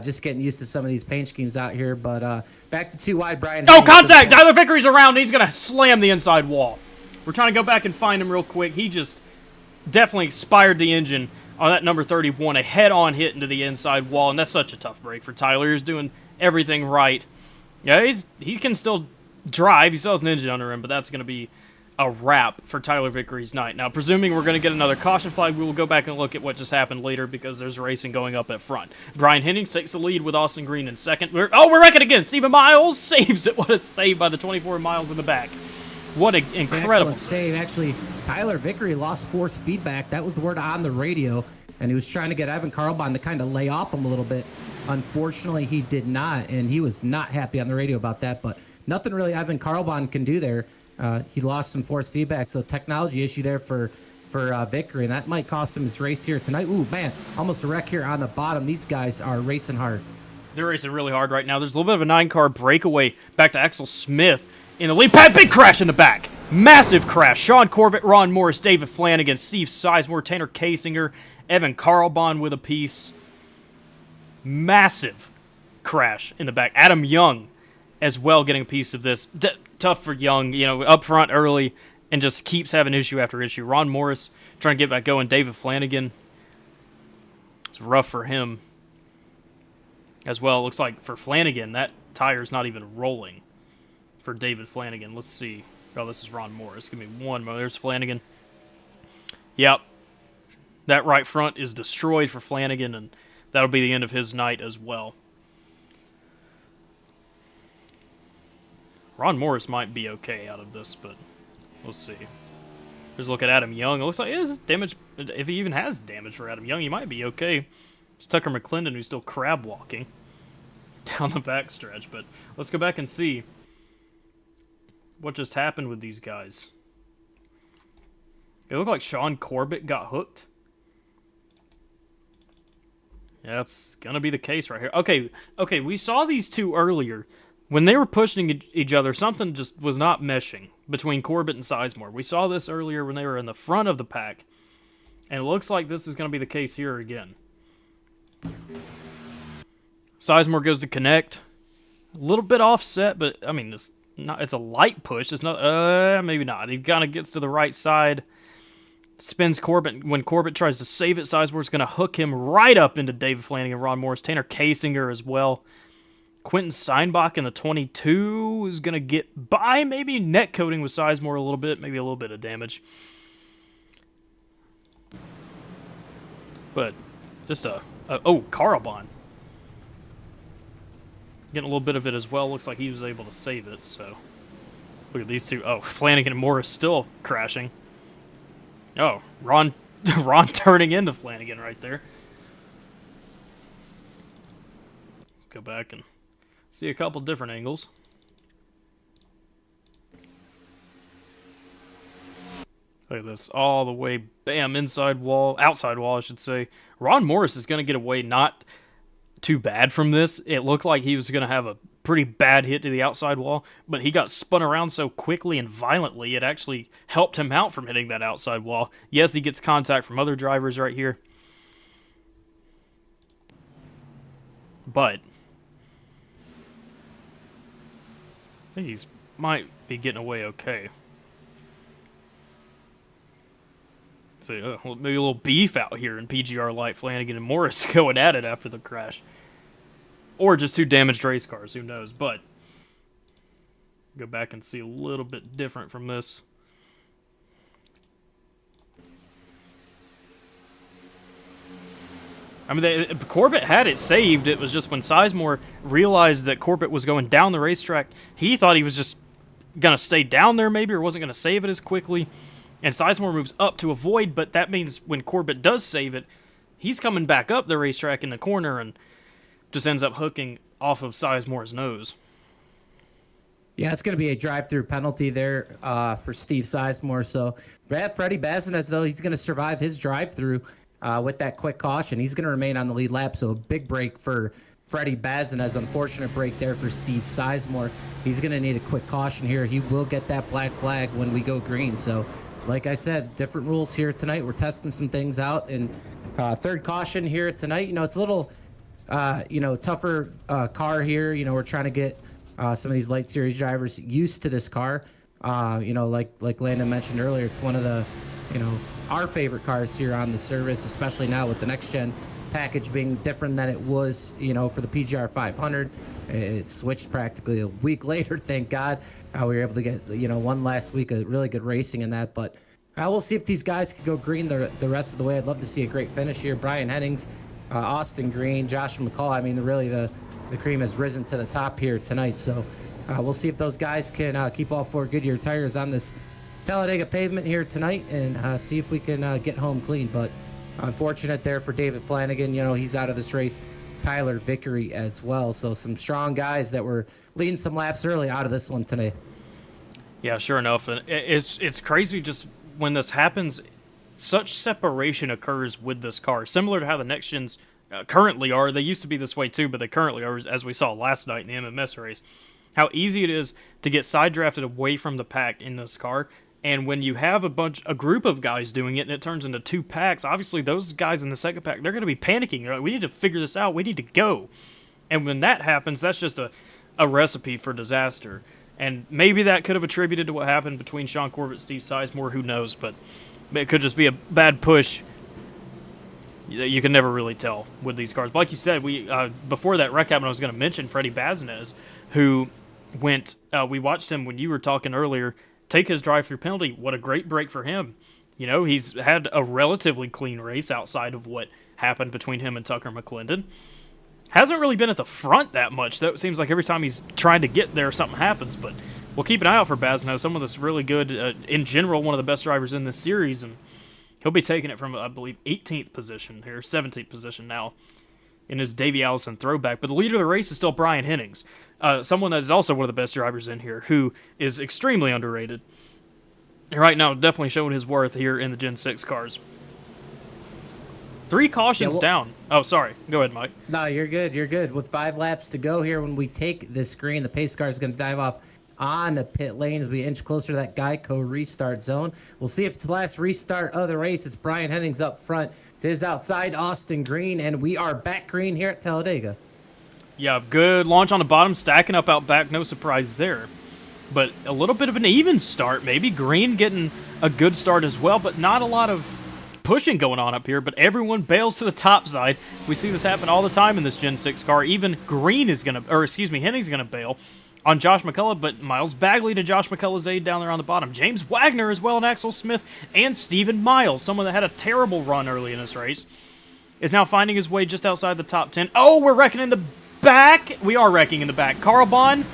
just getting used to some of these paint schemes out here. But back to 2 wide, Brian. Oh, contact! Tyler Vickery's around. He's going to slam the inside wall. We're trying to go back and find him real quick. He just definitely expired the engine on that number 31, a head-on hit into the inside wall, and that's such a tough break for Tyler. He's doing everything right. Yeah, he can still drive. He still has an engine under him, but that's going to be a wrap for Tyler Vickery's night. Now, presuming we're going to get another caution flag, we will go back and look at what just happened later because there's racing going up at front. Brian Hennings takes the lead with Austin Green in second. We're wrecking again. Steven Miles saves it. What a save by the 24 Miles in the back. What an incredible save. Actually, Tyler Vickery lost force feedback. That was the word on the radio, and he was trying to get Evan Carlbon to kind of lay off him a little bit. Unfortunately, he did not, and he was not happy on the radio about that, but nothing really Evan Carlbon can do there. He lost some force feedback, so technology issue there for Vickery, and that might cost him his race here tonight. Ooh, man, almost a wreck here on the bottom. These guys are racing hard. They're racing really hard right now. There's a little bit of a 9-car breakaway back to Axel Smith in the lead. Big crash in the back. Massive crash. Sean Corbett, Ron Morris, David Flanagan, Steve Sizemore, Tanner Kasinger, Evan Carlbon with a piece. Massive crash in the back. Adam Young as well getting a piece of this. Tough for Young, up front early and just keeps having issue after issue. Ron Morris trying to get back going. David Flanagan, it's rough for him as well. It looks like for Flanagan, that tire's not even rolling for David Flanagan. Let's see. Oh, this is Ron Morris. Give me one moment. There's Flanagan. Yep. That right front is destroyed for Flanagan, and that'll be the end of his night as well. Ron Morris might be okay out of this, but we'll see. Just look at Adam Young. It looks like his damage, if he even has damage for Adam Young, he might be okay. It's Tucker McClendon who's still crab walking down the backstretch, but let's go back and see what just happened with these guys. It looked like Sean Corbett got hooked. Yeah, that's going to be the case right here. Okay, we saw these two earlier. When they were pushing each other, something just was not meshing between Corbett and Sizemore. We saw this earlier when they were in the front of the pack, and it looks like this is going to be the case here again. Sizemore goes to connect. A little bit offset, but, I mean, it's a light push. It's not, maybe not. He kind of gets to the right side, spins Corbett. When Corbett tries to save it, Sizemore's going to hook him right up into David Flanagan, Ron Morris, Tanner Kasinger as well. Quentin Steinbach in the 22 is going to get by, maybe net coating with Sizemore a little bit, maybe a little bit of damage. But just Carlbon. Getting a little bit of it as well. Looks like he was able to save it, so Look at these two. Oh, Flanagan and Morris still crashing. Oh, Ron Ron turning into Flanagan right there. Go back and see a couple different angles. Look at this, all the way, bam, outside wall, I should say. Ron Morris is going to get away not too bad from this. It looked like he was going to have a pretty bad hit to the outside wall, but he got spun around so quickly and violently, it actually helped him out from hitting that outside wall. Yes, he gets contact from other drivers right here, but I think he's might be getting away okay. So maybe a little beef out here in PGR Lite. Flanagan and Morris going at it after the crash. Or just two damaged race cars, who knows. But go back and see a little bit different from this. I mean, Corbett had it saved. It was just when Sizemore realized that Corbett was going down the racetrack, he thought he was just going to stay down there maybe, or wasn't going to save it as quickly. And Sizemore moves up to avoid, but that means when Corbett does save it, he's coming back up the racetrack in the corner and just ends up hooking off of Sizemore's nose. Yeah, it's going to be a drive-through penalty there for Steve Sizemore. So Freddie Bazinez, though, he's going to survive his drive-through with that quick caution. He's going to remain on the lead lap, so a big break for Freddie Bazinez. Unfortunate break there for Steve Sizemore. He's going to need a quick caution here. He will get that black flag when we go green. So like I said, different rules here tonight. We're testing some things out. And third caution here tonight. You know, it's a little, tougher car here. You know, we're trying to get some of these Lite Series drivers used to this car. Like Landon mentioned earlier, it's one of the, our favorite cars here on the service, especially now with the next-gen package being different than it was, for the PGR 500. It switched practically a week later, thank God. We were able to get, one last week of really good racing in that. But we'll see if these guys could go green the rest of the way. I'd love to see a great finish here. Brian Hennings, Austin Green, Josh McCall. I mean, really the cream has risen to the top here tonight. So we'll see if those guys can keep all four Goodyear tires on this Talladega pavement here tonight and see if we can get home clean. But unfortunate there for David Flanagan. He's out of this race. Tyler Vickery as well. So some strong guys that were leading some laps early out of this one today. Yeah, sure enough. And it's crazy just when this happens, such separation occurs with this car. Similar to how the next gens currently are. They used to be this way too, but they currently are, as we saw last night in the MMS race. How easy it is to get side drafted away from the pack in this car. And when you have a group of guys doing it and it turns into two packs, obviously those guys in the second pack, they're going to be panicking. They're like, we need to figure this out. We need to go. And when that happens, that's just a recipe for disaster. And maybe that could have attributed to what happened between Sean Corbett and Steve Sizemore. Who knows? But it could just be a bad push. You can never really tell with these cars. But like you said, before that wreck happened, I was going to mention Freddie Bazinez, who went, we watched him when you were talking earlier, take his drive-through penalty. What a great break for him. He's had a relatively clean race outside of what happened between him and Tucker McClendon. Hasn't really been at the front that much. That seems like every time he's trying to get there, something happens. But we'll keep an eye out for Bazinez. Someone that's really good, in general, one of the best drivers in this series. And he'll be taking it from, I believe, 18th position here, 17th position now in his Davey Allison throwback. But the leader of the race is still Brian Hennings. Someone that is also one of the best drivers in here, who is extremely underrated. And right now, definitely showing his worth here in the Gen 6 cars. 3 cautions down. Oh, sorry. Go ahead, Mike. No, you're good. You're good. With 5 laps to go here, when we take this screen, the pace car is going to dive off on the pit lane as we inch closer to that Geico restart zone. We'll see if it's the last restart of the race. It's Brian Hennings up front. It is outside Austin Green, and we are back green here at Talladega. Yeah, good launch on the bottom, stacking up out back, no surprise there. But a little bit of an even start, maybe. Green getting a good start as well, but not a lot of pushing going on up here. But everyone bails to the top side. We see this happen all the time in this Gen 6 car. Even Henning's going to bail on Josh McCullough, but Miles Bagley to Josh McCullough's aid down there on the bottom. James Wagner as well, and Axel Smith, and Stephen Miles, someone that had a terrible run early in this race, is now finding his way just outside the top 10. Oh, we're wrecking in the back. We are wrecking in the back. Carl Bond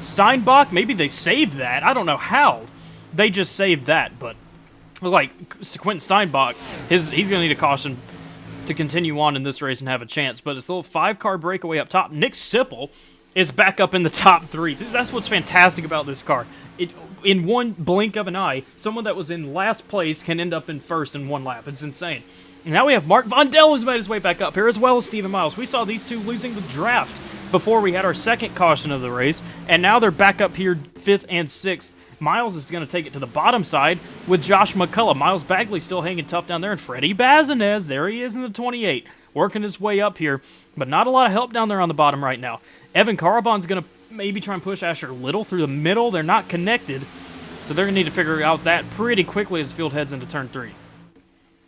Steinbach, maybe they saved that. I don't know how they just saved that, but like Quentin Steinbach, he's going to need a caution to continue on in this race and have a chance. But it's a little 5-car breakaway up top. Nick Sipple is back up in the top 3. That's what's fantastic about this car. In one blink of an eye, someone that was in last place can end up in first in one lap. It's insane. And now we have Mark Vondel who's made his way back up here, as well as Steven Miles. We saw these two losing the draft before we had our second caution of the race, and now they're back up here 5th and 6th. Miles is going to take it to the bottom side with Josh McCullough. Miles Bagley still hanging tough down there, and Freddie Bazinez, there he is in the 28, working his way up here, but not a lot of help down there on the bottom right now. Evan Carabon's going to maybe try and push Asher Little through the middle. They're not connected, so they're going to need to figure out that pretty quickly as the field heads into turn 3.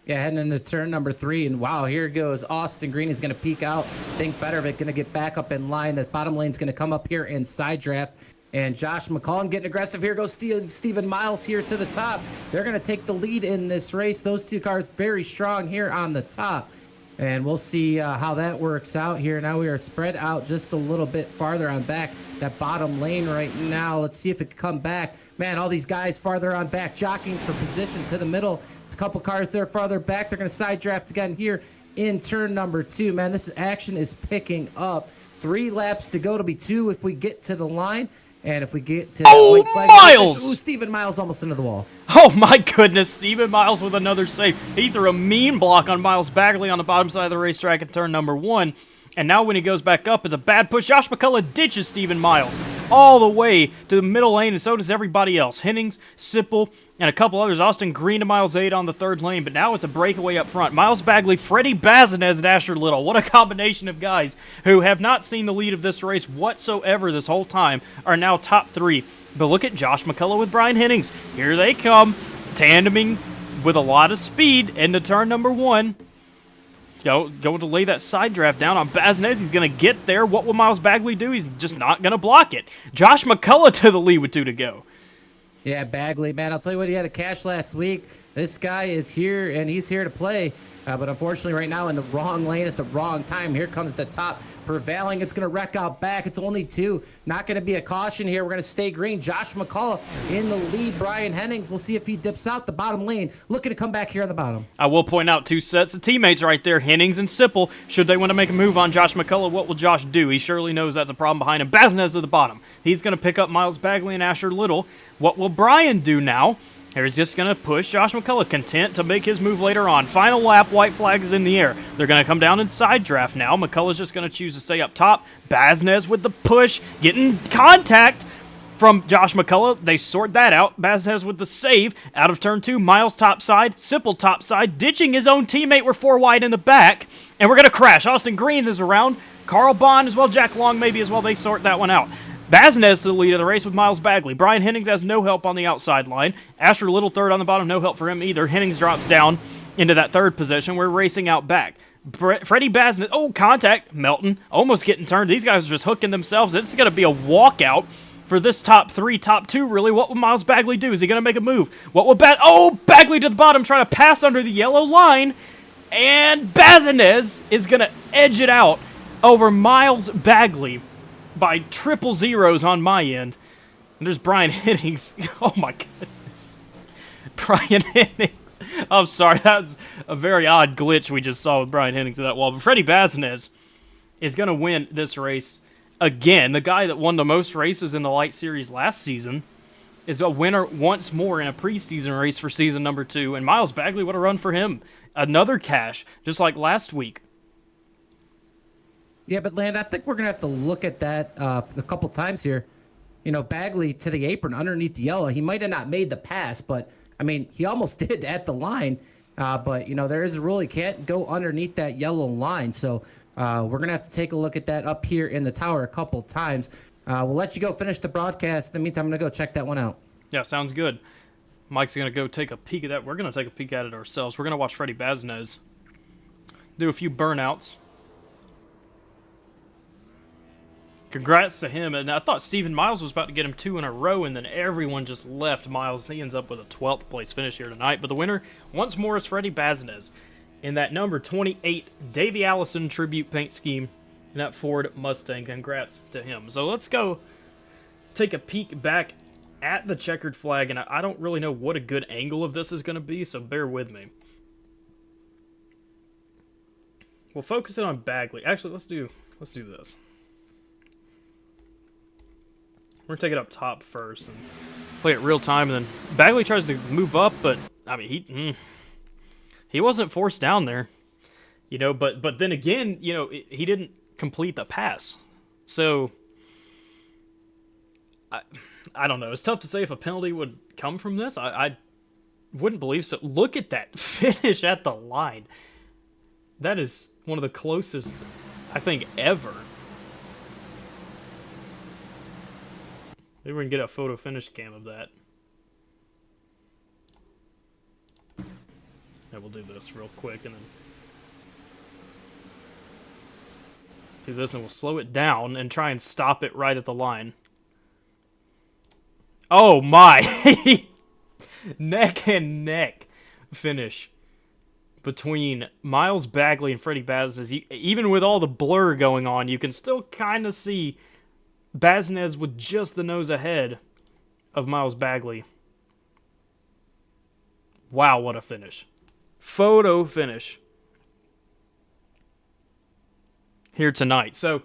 Yeah, heading into turn number 3, and wow, here goes Austin Green. He's going to peek out, think better of it, going to get back up in line. The bottom lane's going to come up here in side draft. And Josh McCollum getting aggressive. Here goes Steven Miles here to the top. They're going to take the lead in this race. Those two cars very strong here on the top. And we'll see how that works out here. Now we are spread out just a little bit farther on back. That bottom lane right now. Let's see if it can come back. Man, all these guys farther on back, jockeying for position to the middle. A couple cars there farther back. They're going to side draft again here in turn number 2. Man, this action is picking up. 3 laps to go to be 2 if we get to the line. And if we get to white flag, Miles! Ooh, Steven Miles almost into the wall. Oh my goodness, Steven Miles with another save. He threw a mean block on Miles Bagley on the bottom side of the racetrack at turn number 1. And now when he goes back up, it's a bad push. Josh McCullough ditches Steven Miles all the way to the middle lane, and so does everybody else. Hennings, Sipple, and a couple others. Austin Green to Miles 8 on the 3rd lane, but now it's a breakaway up front. Miles Bagley, Freddie Bazinez, and Asher Little. What a combination of guys who have not seen the lead of this race whatsoever this whole time are now top 3. But look at Josh McCullough with Brian Hennings. Here they come, tandeming with a lot of speed into turn number 1. Going to lay that side draft down on Bazinez. He's going to get there. What will Miles Bagley do? He's just not going to block it. Josh McCullough to the lead with 2 to go. Yeah, Bagley, man, I'll tell you what, he had a cash last week. This guy is here, and he's here to play. But unfortunately, right now in the wrong lane at the wrong time. Here comes the top prevailing. It's going to wreck out back. It's only 2. Not going to be a caution here. We're going to stay green. Josh McCullough in the lead. Brian Hennings, we'll see if he dips out the bottom lane. Looking to come back here on the bottom. I will point out 2 sets of teammates right there, Hennings and Sipple. Should they want to make a move on Josh McCullough, what will Josh do? He surely knows that's a problem behind him. Bazinez to the bottom. He's going to pick up Miles Bagley and Asher Little. What will Brian do now? He's just going to push Josh McCullough, content to make his move later on. Final lap, white flag is in the air. They're going to come down in side draft now. McCullough's just going to choose to stay up top. Bazinez with the push, getting contact from Josh McCullough. They sort that out. Bazinez with the save out of turn 2. Miles top side, Sipple top side, ditching his own teammate. We're 4 wide in the back, and we're going to crash. Austin Green is around. Carl Bond as well. Jack Long maybe as well. They sort that one out. Bazinez to the lead of the race with Miles Bagley. Brian Hennings has no help on the outside line. Asher Little 3rd on the bottom, no help for him either. Hennings drops down into that 3rd position. We're racing out back. Freddie Bazinez, oh, contact. Melton almost getting turned. These guys are just hooking themselves. It's going to be a walkout for this top 3, top 2, really. What will Miles Bagley do? Is he going to make a move? What will Bagley to the bottom, trying to pass under the yellow line. And Bazinez is going to edge it out over Miles Bagley by 000 on my end. And there's Brian Hennings. Oh my goodness. Brian Hennings. I'm sorry, that was a very odd glitch we just saw with Brian Hennings at that wall. But Freddie Bazinez is going to win this race again. The guy that won the most races in the Lite Series last season is a winner once more in a preseason race for season number 2. And Miles Bagley, what a run for him. Another cash, just like last week. Yeah, but Land, I think we're going to have to look at that a couple times here. You know, Bagley to the apron underneath the yellow. He might have not made the pass, but, I mean, he almost did at the line. But, you know, there is a rule. He can't go underneath that yellow line. So we're going to have to take a look at that up here in the tower a couple times. We'll let you go finish the broadcast. In the meantime, I'm going to go check that one out. Yeah, sounds good. Mike's going to go take a peek at that. We're going to take a peek at it ourselves. We're going to watch Freddie Bazinez do a few burnouts. Congrats to him. And I thought Steven Miles was about to get him 2 in a row, and then everyone just left Miles. He ends up with a 12th place finish here tonight. But the winner, once more, is Freddie Bazinez in that number 28 Davey Allison tribute paint scheme in that Ford Mustang. Congrats to him. So let's go take a peek back at the checkered flag, and I don't really know what a good angle of this is going to be, so bear with me. We'll focus it on Bagley. Actually, let's do this. We're going to take it up top first and play it real time, and then Bagley tries to move up, but, I mean, he wasn't forced down there. You know, but then again, you know, he didn't complete the pass. So, I don't know. It's tough to say if a penalty would come from this. I wouldn't believe so. Look at that finish at the line. That is one of the closest, I think, ever. Maybe we can get a photo finish cam of that. Yeah, we'll do this real quick and then do this, and we'll slow it down and try and stop it right at the line. Oh my! Neck and neck finish between Miles Bagley and Freddie Baznez. Even with all the blur going on, you can still kind of see Baznez with just the nose ahead of Miles Bagley. Wow, what a finish. Photo finish here tonight. So,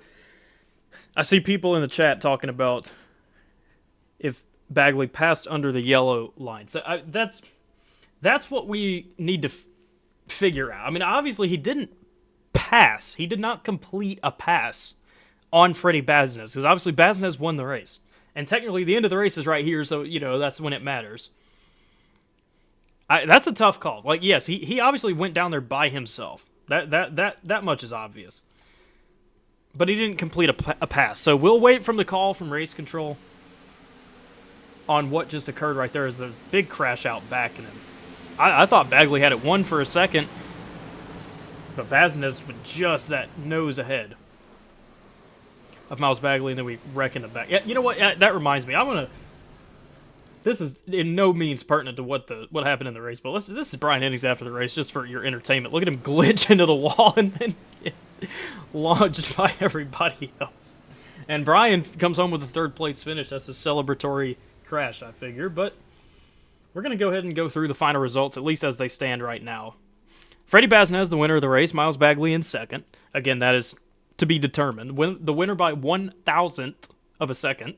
I see people in the chat talking about if Bagley passed under the yellow line. So, that's what we need to figure out. I mean, obviously, he didn't pass. He did not complete a pass on Freddie Baznez, because obviously Baznez won the race. And technically, the end of the race is right here, so, you know, that's when it matters. That's a tough call. Like, yes, he obviously went down there by himself. That much is obvious. But he didn't complete a pass. So we'll wait from the call from race control on what just occurred right there as a big crash out back. And I thought Bagley had it won for a second, but Baznez with just that nose ahead of Miles Bagley, and then we wreck in the back. Yeah, you know what? That reminds me. This is in no means pertinent to what happened in the race, but this is Brian Hennings after the race, just for your entertainment. Look at him glitch into the wall and then get launched by everybody else. And Brian comes home with a third place finish. That's a celebratory crash, I figure. But we're going to go ahead and go through the final results, at least as they stand right now. Freddie Baznez, the winner of the race. Miles Bagley in second. Again, that is to be determined. The winner by 1,000th of a second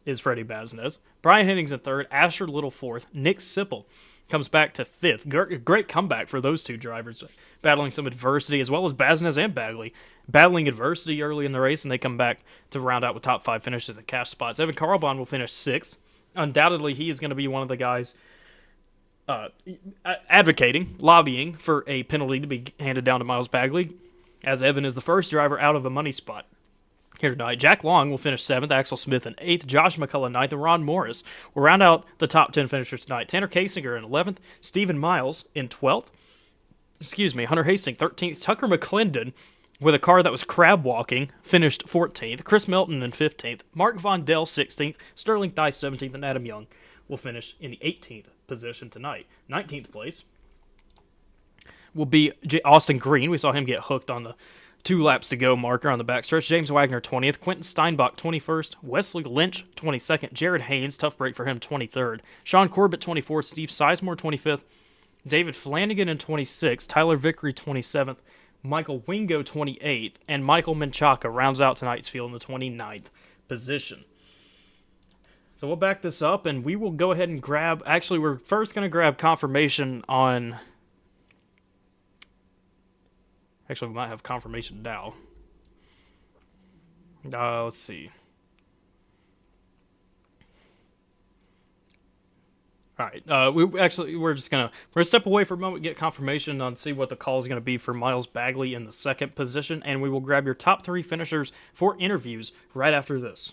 is Freddie Baznez. Brian Hennings in third. Asher Little fourth. Nick Sipple comes back to fifth. Great comeback for those two drivers, battling some adversity, as well as Baznez and Bagley battling adversity early in the race, and they come back to round out with top 5 finishes and cash spots. Evan Carlbon will finish sixth. Undoubtedly, he is going to be one of the guys lobbying for a penalty to be handed down to Miles Bagley, as Evan is the first driver out of a money spot here tonight. Jack Long will finish 7th, Axel Smith in 8th, Josh McCullough 9th, and Ron Morris will round out the top 10 finishers tonight. Tanner Kasinger in 11th, Stephen Miles in 12th, Hunter Hastings 13th, Tucker McClendon with a car that was crab walking finished 14th, Chris Melton in 15th, Mark Vondell 16th, Sterling Thies 17th, and Adam Young will finish in the 18th position tonight. 19th place will be Austin Green. We saw him get hooked on the 2 laps to go marker on the backstretch. James Wagner 20th, Quentin Steinbach 21st, Wesley Lynch 22nd, Jared Haynes, tough break for him, 23rd, Sean Corbett 24th, Steve Sizemore 25th, David Flanagan in 26th, Tyler Vickery 27th, Michael Wingo 28th, and Michael Menchaca rounds out tonight's field in the 29th position. So we'll back this up, and we will go ahead and grab... Actually, we're first going to grab confirmation on... Actually, we might have confirmation now. Let's see. All right. We're gonna step away for a moment, get confirmation on see what the call is gonna be for Miles Bagley in the second position, and we will grab your top 3 finishers for interviews right after this.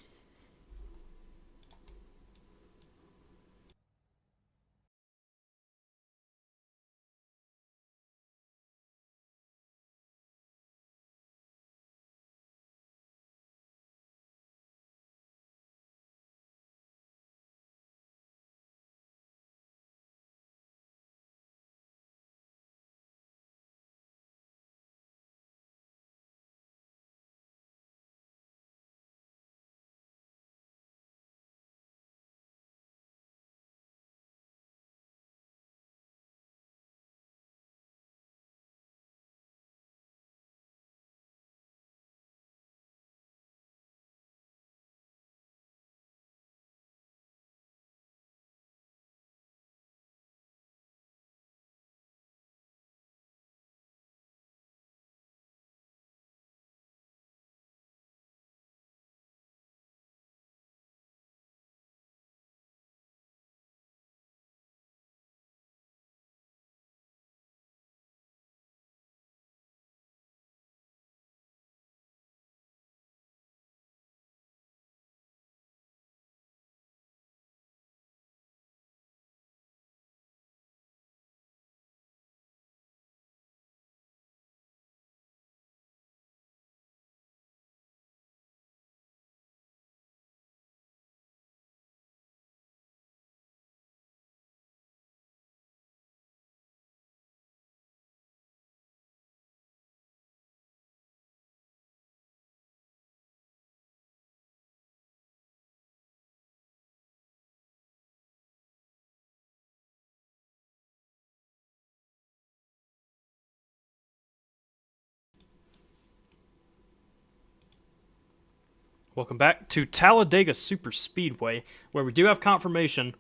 Welcome back to Talladega Superspeedway, where we do have confirmation.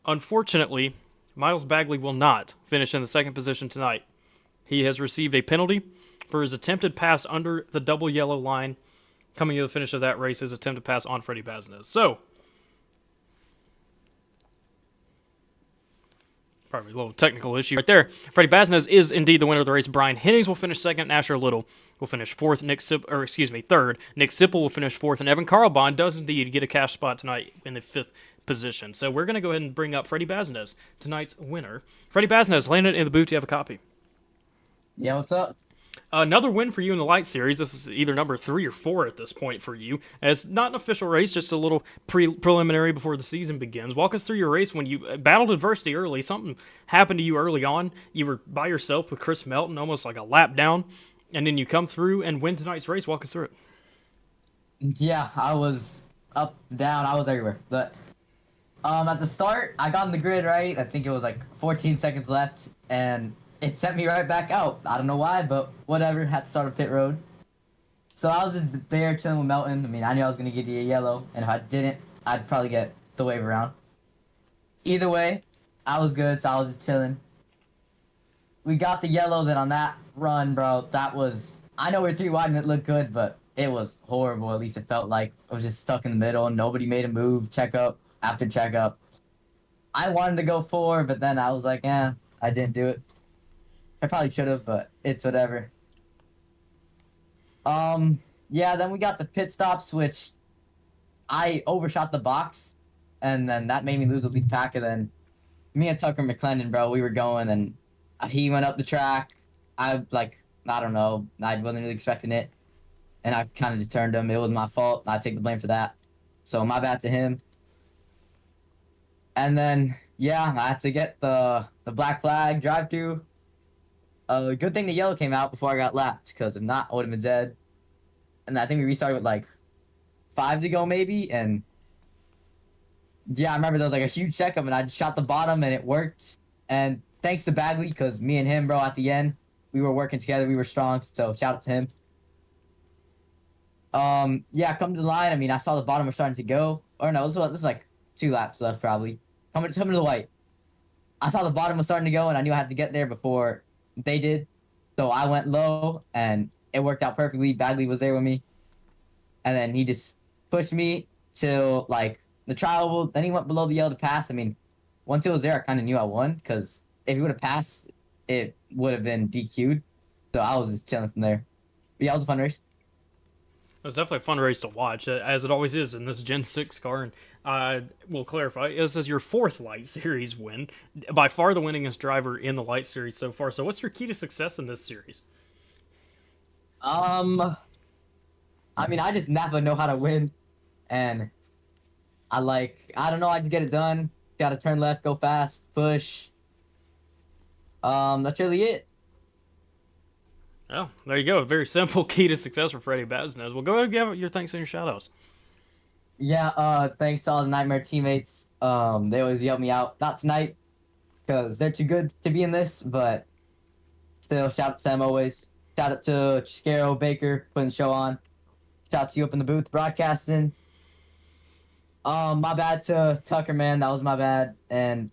Unfortunately, Miles Bagley will not finish in the second position tonight. He has received a penalty for his attempted pass under the double yellow line. Coming to the finish of that race, his attempted pass on Freddie Baznez. So, probably a little technical issue right there. Freddie Baznez is indeed the winner of the race. Brian Hennings will finish second. Asher Little will finish fourth. Third. Nick Sipple will finish fourth. And Evan Carlbon does indeed get a cash spot tonight in the fifth position. So we're going to go ahead and bring up Freddie Baznez, tonight's winner. Freddie Baznez, landed in the booth. Do you have a copy? Yeah, what's up? Another win for you in the Lite Series. This is either number 3 or 4 at this point for you. And it's not an official race, just a little preliminary before the season begins. Walk us through your race when you battled adversity early. Something happened to you early on. You were by yourself with Chris Melton, almost like a lap down, and then you come through and win tonight's race. Walk us through it. Yeah, I was up, down, I was everywhere. But at the start, I got on the grid, right? I think it was like 14 seconds left, and it sent me right back out. I don't know why, but whatever. Had to start a pit road. So I was just there chilling with Melton. I mean, I knew I was going to get a yellow, and if I didn't, I'd probably get the wave around. Either way, I was good, so I was just chilling. We got the yellow, then on that run, bro, that was... I know we're 3 wide and it looked good, but it was horrible. At least it felt like I was just stuck in the middle, and nobody made a move, checkup after checkup. I wanted to go 4, but then I was like, I didn't do it. I probably should have, but it's whatever. Yeah, then we got the pit stops, which I overshot the box, and then that made me lose the lead pack, and then me and Tucker McClendon, bro, we were going, and he went up the track. I don't know, I wasn't really expecting it, and I kind of just turned him. It was my fault. I take the blame for that. So my bad to him. And then, yeah, I had to get the black flag drive-through. Good thing the yellow came out before I got lapped, because if not, I would have been dead. And I think we restarted with like 5 to go maybe, and yeah, I remember there was like a huge checkup, and I just shot the bottom, and it worked. And thanks to Bagley, because me and him, bro, at the end, we were working together, we were strong, so shout out to him. Yeah, come to the line, I mean, I saw the bottom was starting to go. Or no, this is like 2 laps left, probably. Coming to the white. I saw the bottom was starting to go, and I knew I had to get there before they did. So I went low, and it worked out perfectly. Bagley was there with me. And then he just pushed me till, like, the trial. Then he went below the yellow to pass. I mean, once it was there, I kind of knew I won, because if he would have passed, it would have been DQ'd. So I was just chilling from there. But yeah, it was a fun race. It was definitely a fun race to watch, as it always is in this Gen-6 car. And we'll clarify, this is your 4th Lite Series win. By far the winningest driver in the Lite Series so far. So what's your key to success in this series? I mean, I just never know how to win. And I don't know, I just get it done. Gotta turn left, go fast, push. That's really it. Oh, there you go. A very simple key to success for Freddie Baznez. Well, go ahead and give your thanks and your shout-outs. Yeah, thanks to all the Nightmare teammates. They always yell me out. Not tonight, because they're too good to be in this, but still, shout out to them always. Shout out to Chiscaro, Baker, putting the show on. Shout out to you up in the booth, broadcasting. My bad to Tucker, man. That was my bad. And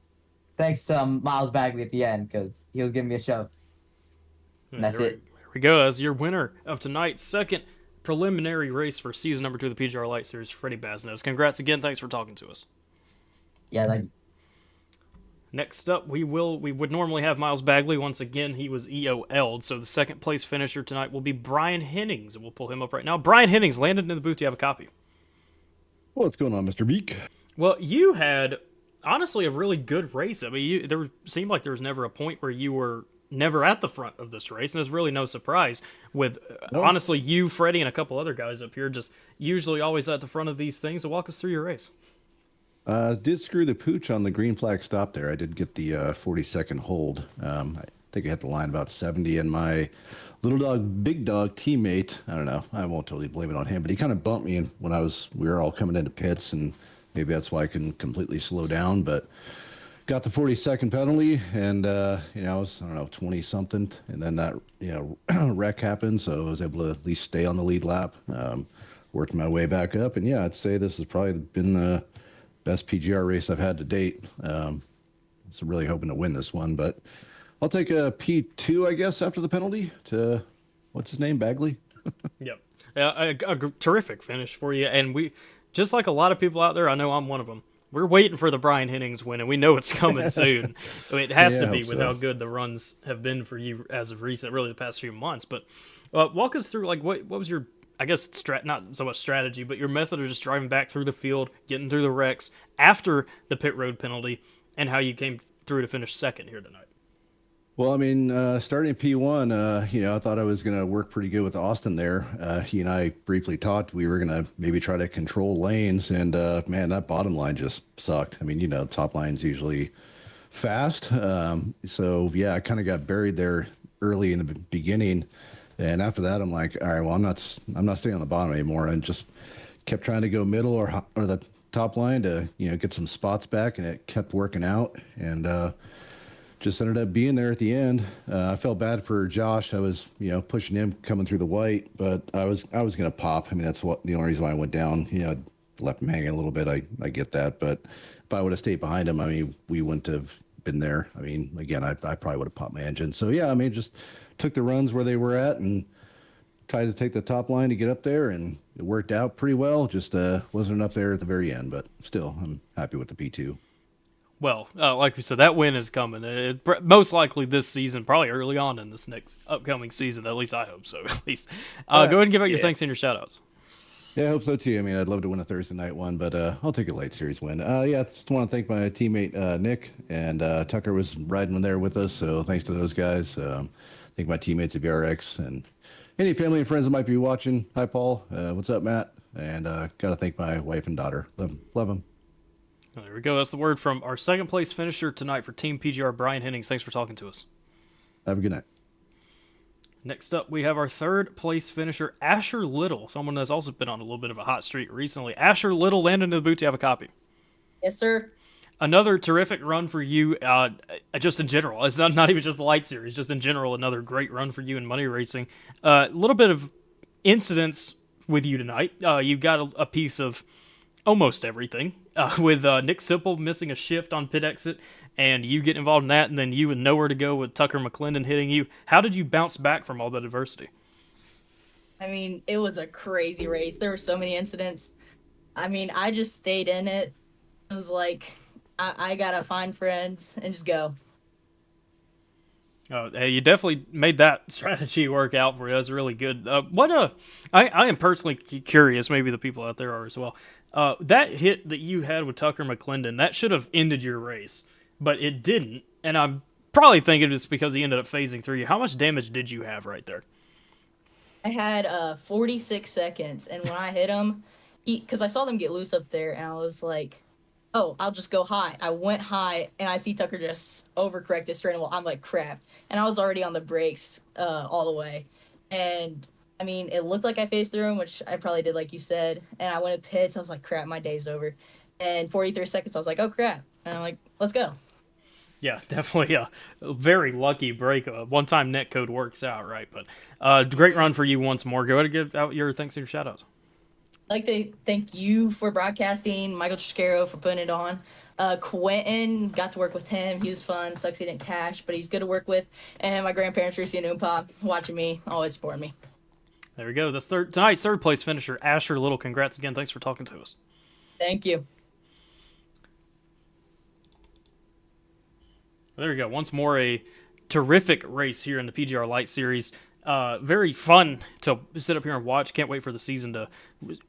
thanks to Miles Bagley at the end, because he was giving me a show. And that's it. Here we go. As your winner of tonight's second preliminary race for season number 2 of the PGR Lite Series, Freddie Baznez. Congrats again. Thanks for talking to us. Yeah, like. Next up, we would normally have Miles Bagley. Once again, he was EOL'd, so the second place finisher tonight will be Brian Hennings, and we'll pull him up right now. Brian Hennings landed in the booth. Do you have a copy? What's going on, Mr. Beak? Well, you had, honestly, a really good race. I mean, there seemed like there was never a point where you were never at the front of this race, and it's really no surprise with, honestly, you, Freddie, and a couple other guys up here just usually always at the front of these things. So walk us through your race. Did screw the pooch on the green flag stop there. I did get the 40-second hold. I think I hit the line about 70, and my little dog, big dog teammate, I don't know, I won't totally blame it on him, but he kind of bumped me when we were all coming into pits, and maybe that's why I couldn't completely slow down, but got the 40-second penalty, and I was, 20-something, and then that wreck happened, so I was able to at least stay on the lead lap. worked my way back up. And yeah, I'd say this has probably been the best PGR race I've had to date. So really hoping to win this one, but I'll take a P2, I guess, after the penalty to, what's his name, Bagley? Yep. A terrific finish for you. And we, just like a lot of people out there, I know I'm one of them. We're waiting for the Brian Hennings win, and we know it's coming soon. I mean, it has to I be hope with so. how good the runs have been for you as of recent, really the past few months. But walk us through, like, what was your, I guess, not so much strategy, but your method of just driving back through the field, getting through the wrecks after the pit road penalty, and how you came through to finish second here tonight. Well, I mean, starting in P1, I thought I was going to work pretty good with Austin there. He and I briefly talked. We were going to maybe try to control lanes, and man, that bottom line just sucked. I mean, top line's usually fast. So yeah, I kind of got buried there early in the beginning, and after that, I'm like, all right, well, I'm not staying on the bottom anymore, and just kept trying to go middle or the top line to get some spots back, and it kept working out, and just ended up being there at the end. I felt bad for Josh. I was, pushing him coming through the white, but I was gonna pop. I mean, that's the only reason why I went down. Left him hanging a little bit. I get that, but if I would have stayed behind him, I mean, we wouldn't have been there. I mean, again, I probably would have popped my engine. So yeah, I mean, just took the runs where they were at and tried to take the top line to get up there, and it worked out pretty well. Just wasn't enough there at the very end, but still, I'm happy with the P2. Well, like we said, that win is coming. Most likely this season, probably early on in this next upcoming season. At least I hope so. At least, go ahead and give out your thanks and your shout-outs. Yeah, I hope so too. I mean, I'd love to win a Thursday night one, but I'll take a Lite Series win. Yeah, just want to thank my teammate Nick, and Tucker was riding there with us, so thanks to those guys. Thank my teammates at VRX and any family and friends that might be watching. Hi, Paul. What's up, Matt? And got to thank my wife and daughter. Love them. There we go. That's the word from our second place finisher tonight for Team PGR, Brian Hennings. Thanks for talking to us. Have a good night. Next up, we have our third place finisher, Asher Little, someone that's also been on a little bit of a hot streak recently. Asher Little, Landon Veleke, you have a copy. Yes, sir. Another terrific run for you, just in general. It's not even just the Lite Series, just in general, another great run for you in money racing. A little bit of incidents with you tonight. You got a piece of almost everything, with Nick Sipple missing a shift on pit exit, and you get involved in that, and then you with nowhere to go with Tucker McClendon hitting you. How did you bounce back from all that adversity? I mean, it was a crazy race. There were so many incidents. I mean, I just stayed in it. I was like, I gotta find friends and just go. Hey, you definitely made that strategy work out for you. That's really good. I am personally curious, maybe the people out there are as well. That hit that you had with Tucker McClendon, that should have ended your race, but it didn't, and I'm probably thinking it's because he ended up phasing through you. How much damage did you have right there? I had 46 seconds, and when I hit him, because I saw them get loose up there, and I was like, oh, I'll just go high. I went high, and I see Tucker just overcorrect this straight. Well, I'm like, crap. And I was already on the brakes all the way. And, I mean, it looked like I phased through him, which I probably did, like you said. And I went to pits. I was like, crap, my day's over. And 43 seconds, I was like, oh, crap. And I'm like, let's go. Yeah, definitely a very lucky break. One-time net code works out, right? But great run for you once more. Go ahead and give out your thanks and your shout-outs. I'd like to thank you for broadcasting, Michael Triscaro for putting it on. Quentin, got to work with him. He was fun. Sucks he didn't cash, but he's good to work with. And my grandparents, Reese and Oompa, watching me, always supporting me. There we go. That's tonight's third place finisher, Asher Little. Congrats again. Thanks for talking to us. Thank you. There we go. Once more, a terrific race here in the PGR Lite Series. Very fun to sit up here and watch. Can't wait for the season to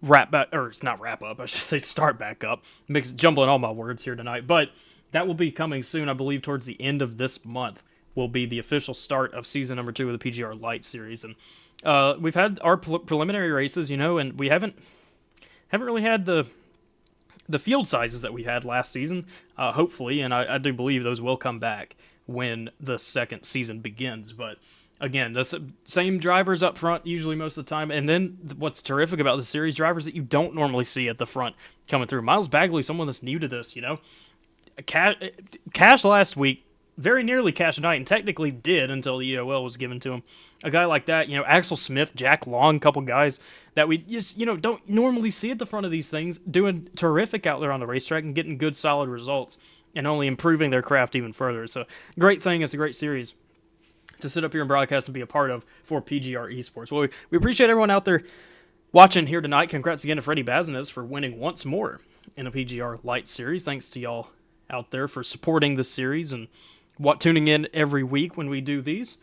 wrap back, or not wrap up, I should say start back up. Jumbling all my words here tonight. But that will be coming soon, I believe, towards the end of this month will be the official start of season number 2 of the PGR Lite Series. And we've had our preliminary races, and we haven't really had the field sizes that we had last season, hopefully, and I do believe those will come back when the second season begins. But again, the same drivers up front usually most of the time, and then what's terrific about the series, drivers that you don't normally see at the front coming through. Miles Bagley, someone that's new to this, Cash last week very nearly cash a night, and technically did until the EOL was given to him. A guy like that, Axel Smith, Jack Long, couple guys that we just, don't normally see at the front of these things, doing terrific out there on the racetrack and getting good, solid results, and only improving their craft even further. It's a great thing. It's a great series to sit up here and broadcast and be a part of for PGR eSports. Well, we appreciate everyone out there watching here tonight. Congrats again to Freddie Bazinez for winning once more in a PGR Lite Series. Thanks to y'all out there for supporting the series and tuning in every week when we do these.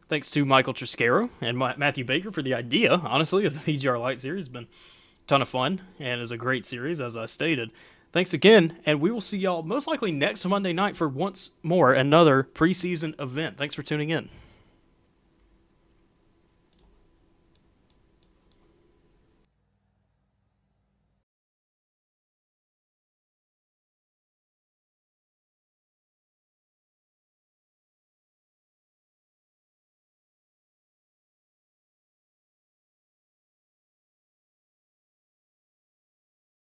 Thanks to Michael Triscaro and Matthew Baker for the idea, honestly, of the PGR Lite Series. It's been a ton of fun and is a great series, as I stated. Thanks again, and we will see y'all most likely next Monday night for once more another preseason event. Thanks for tuning in.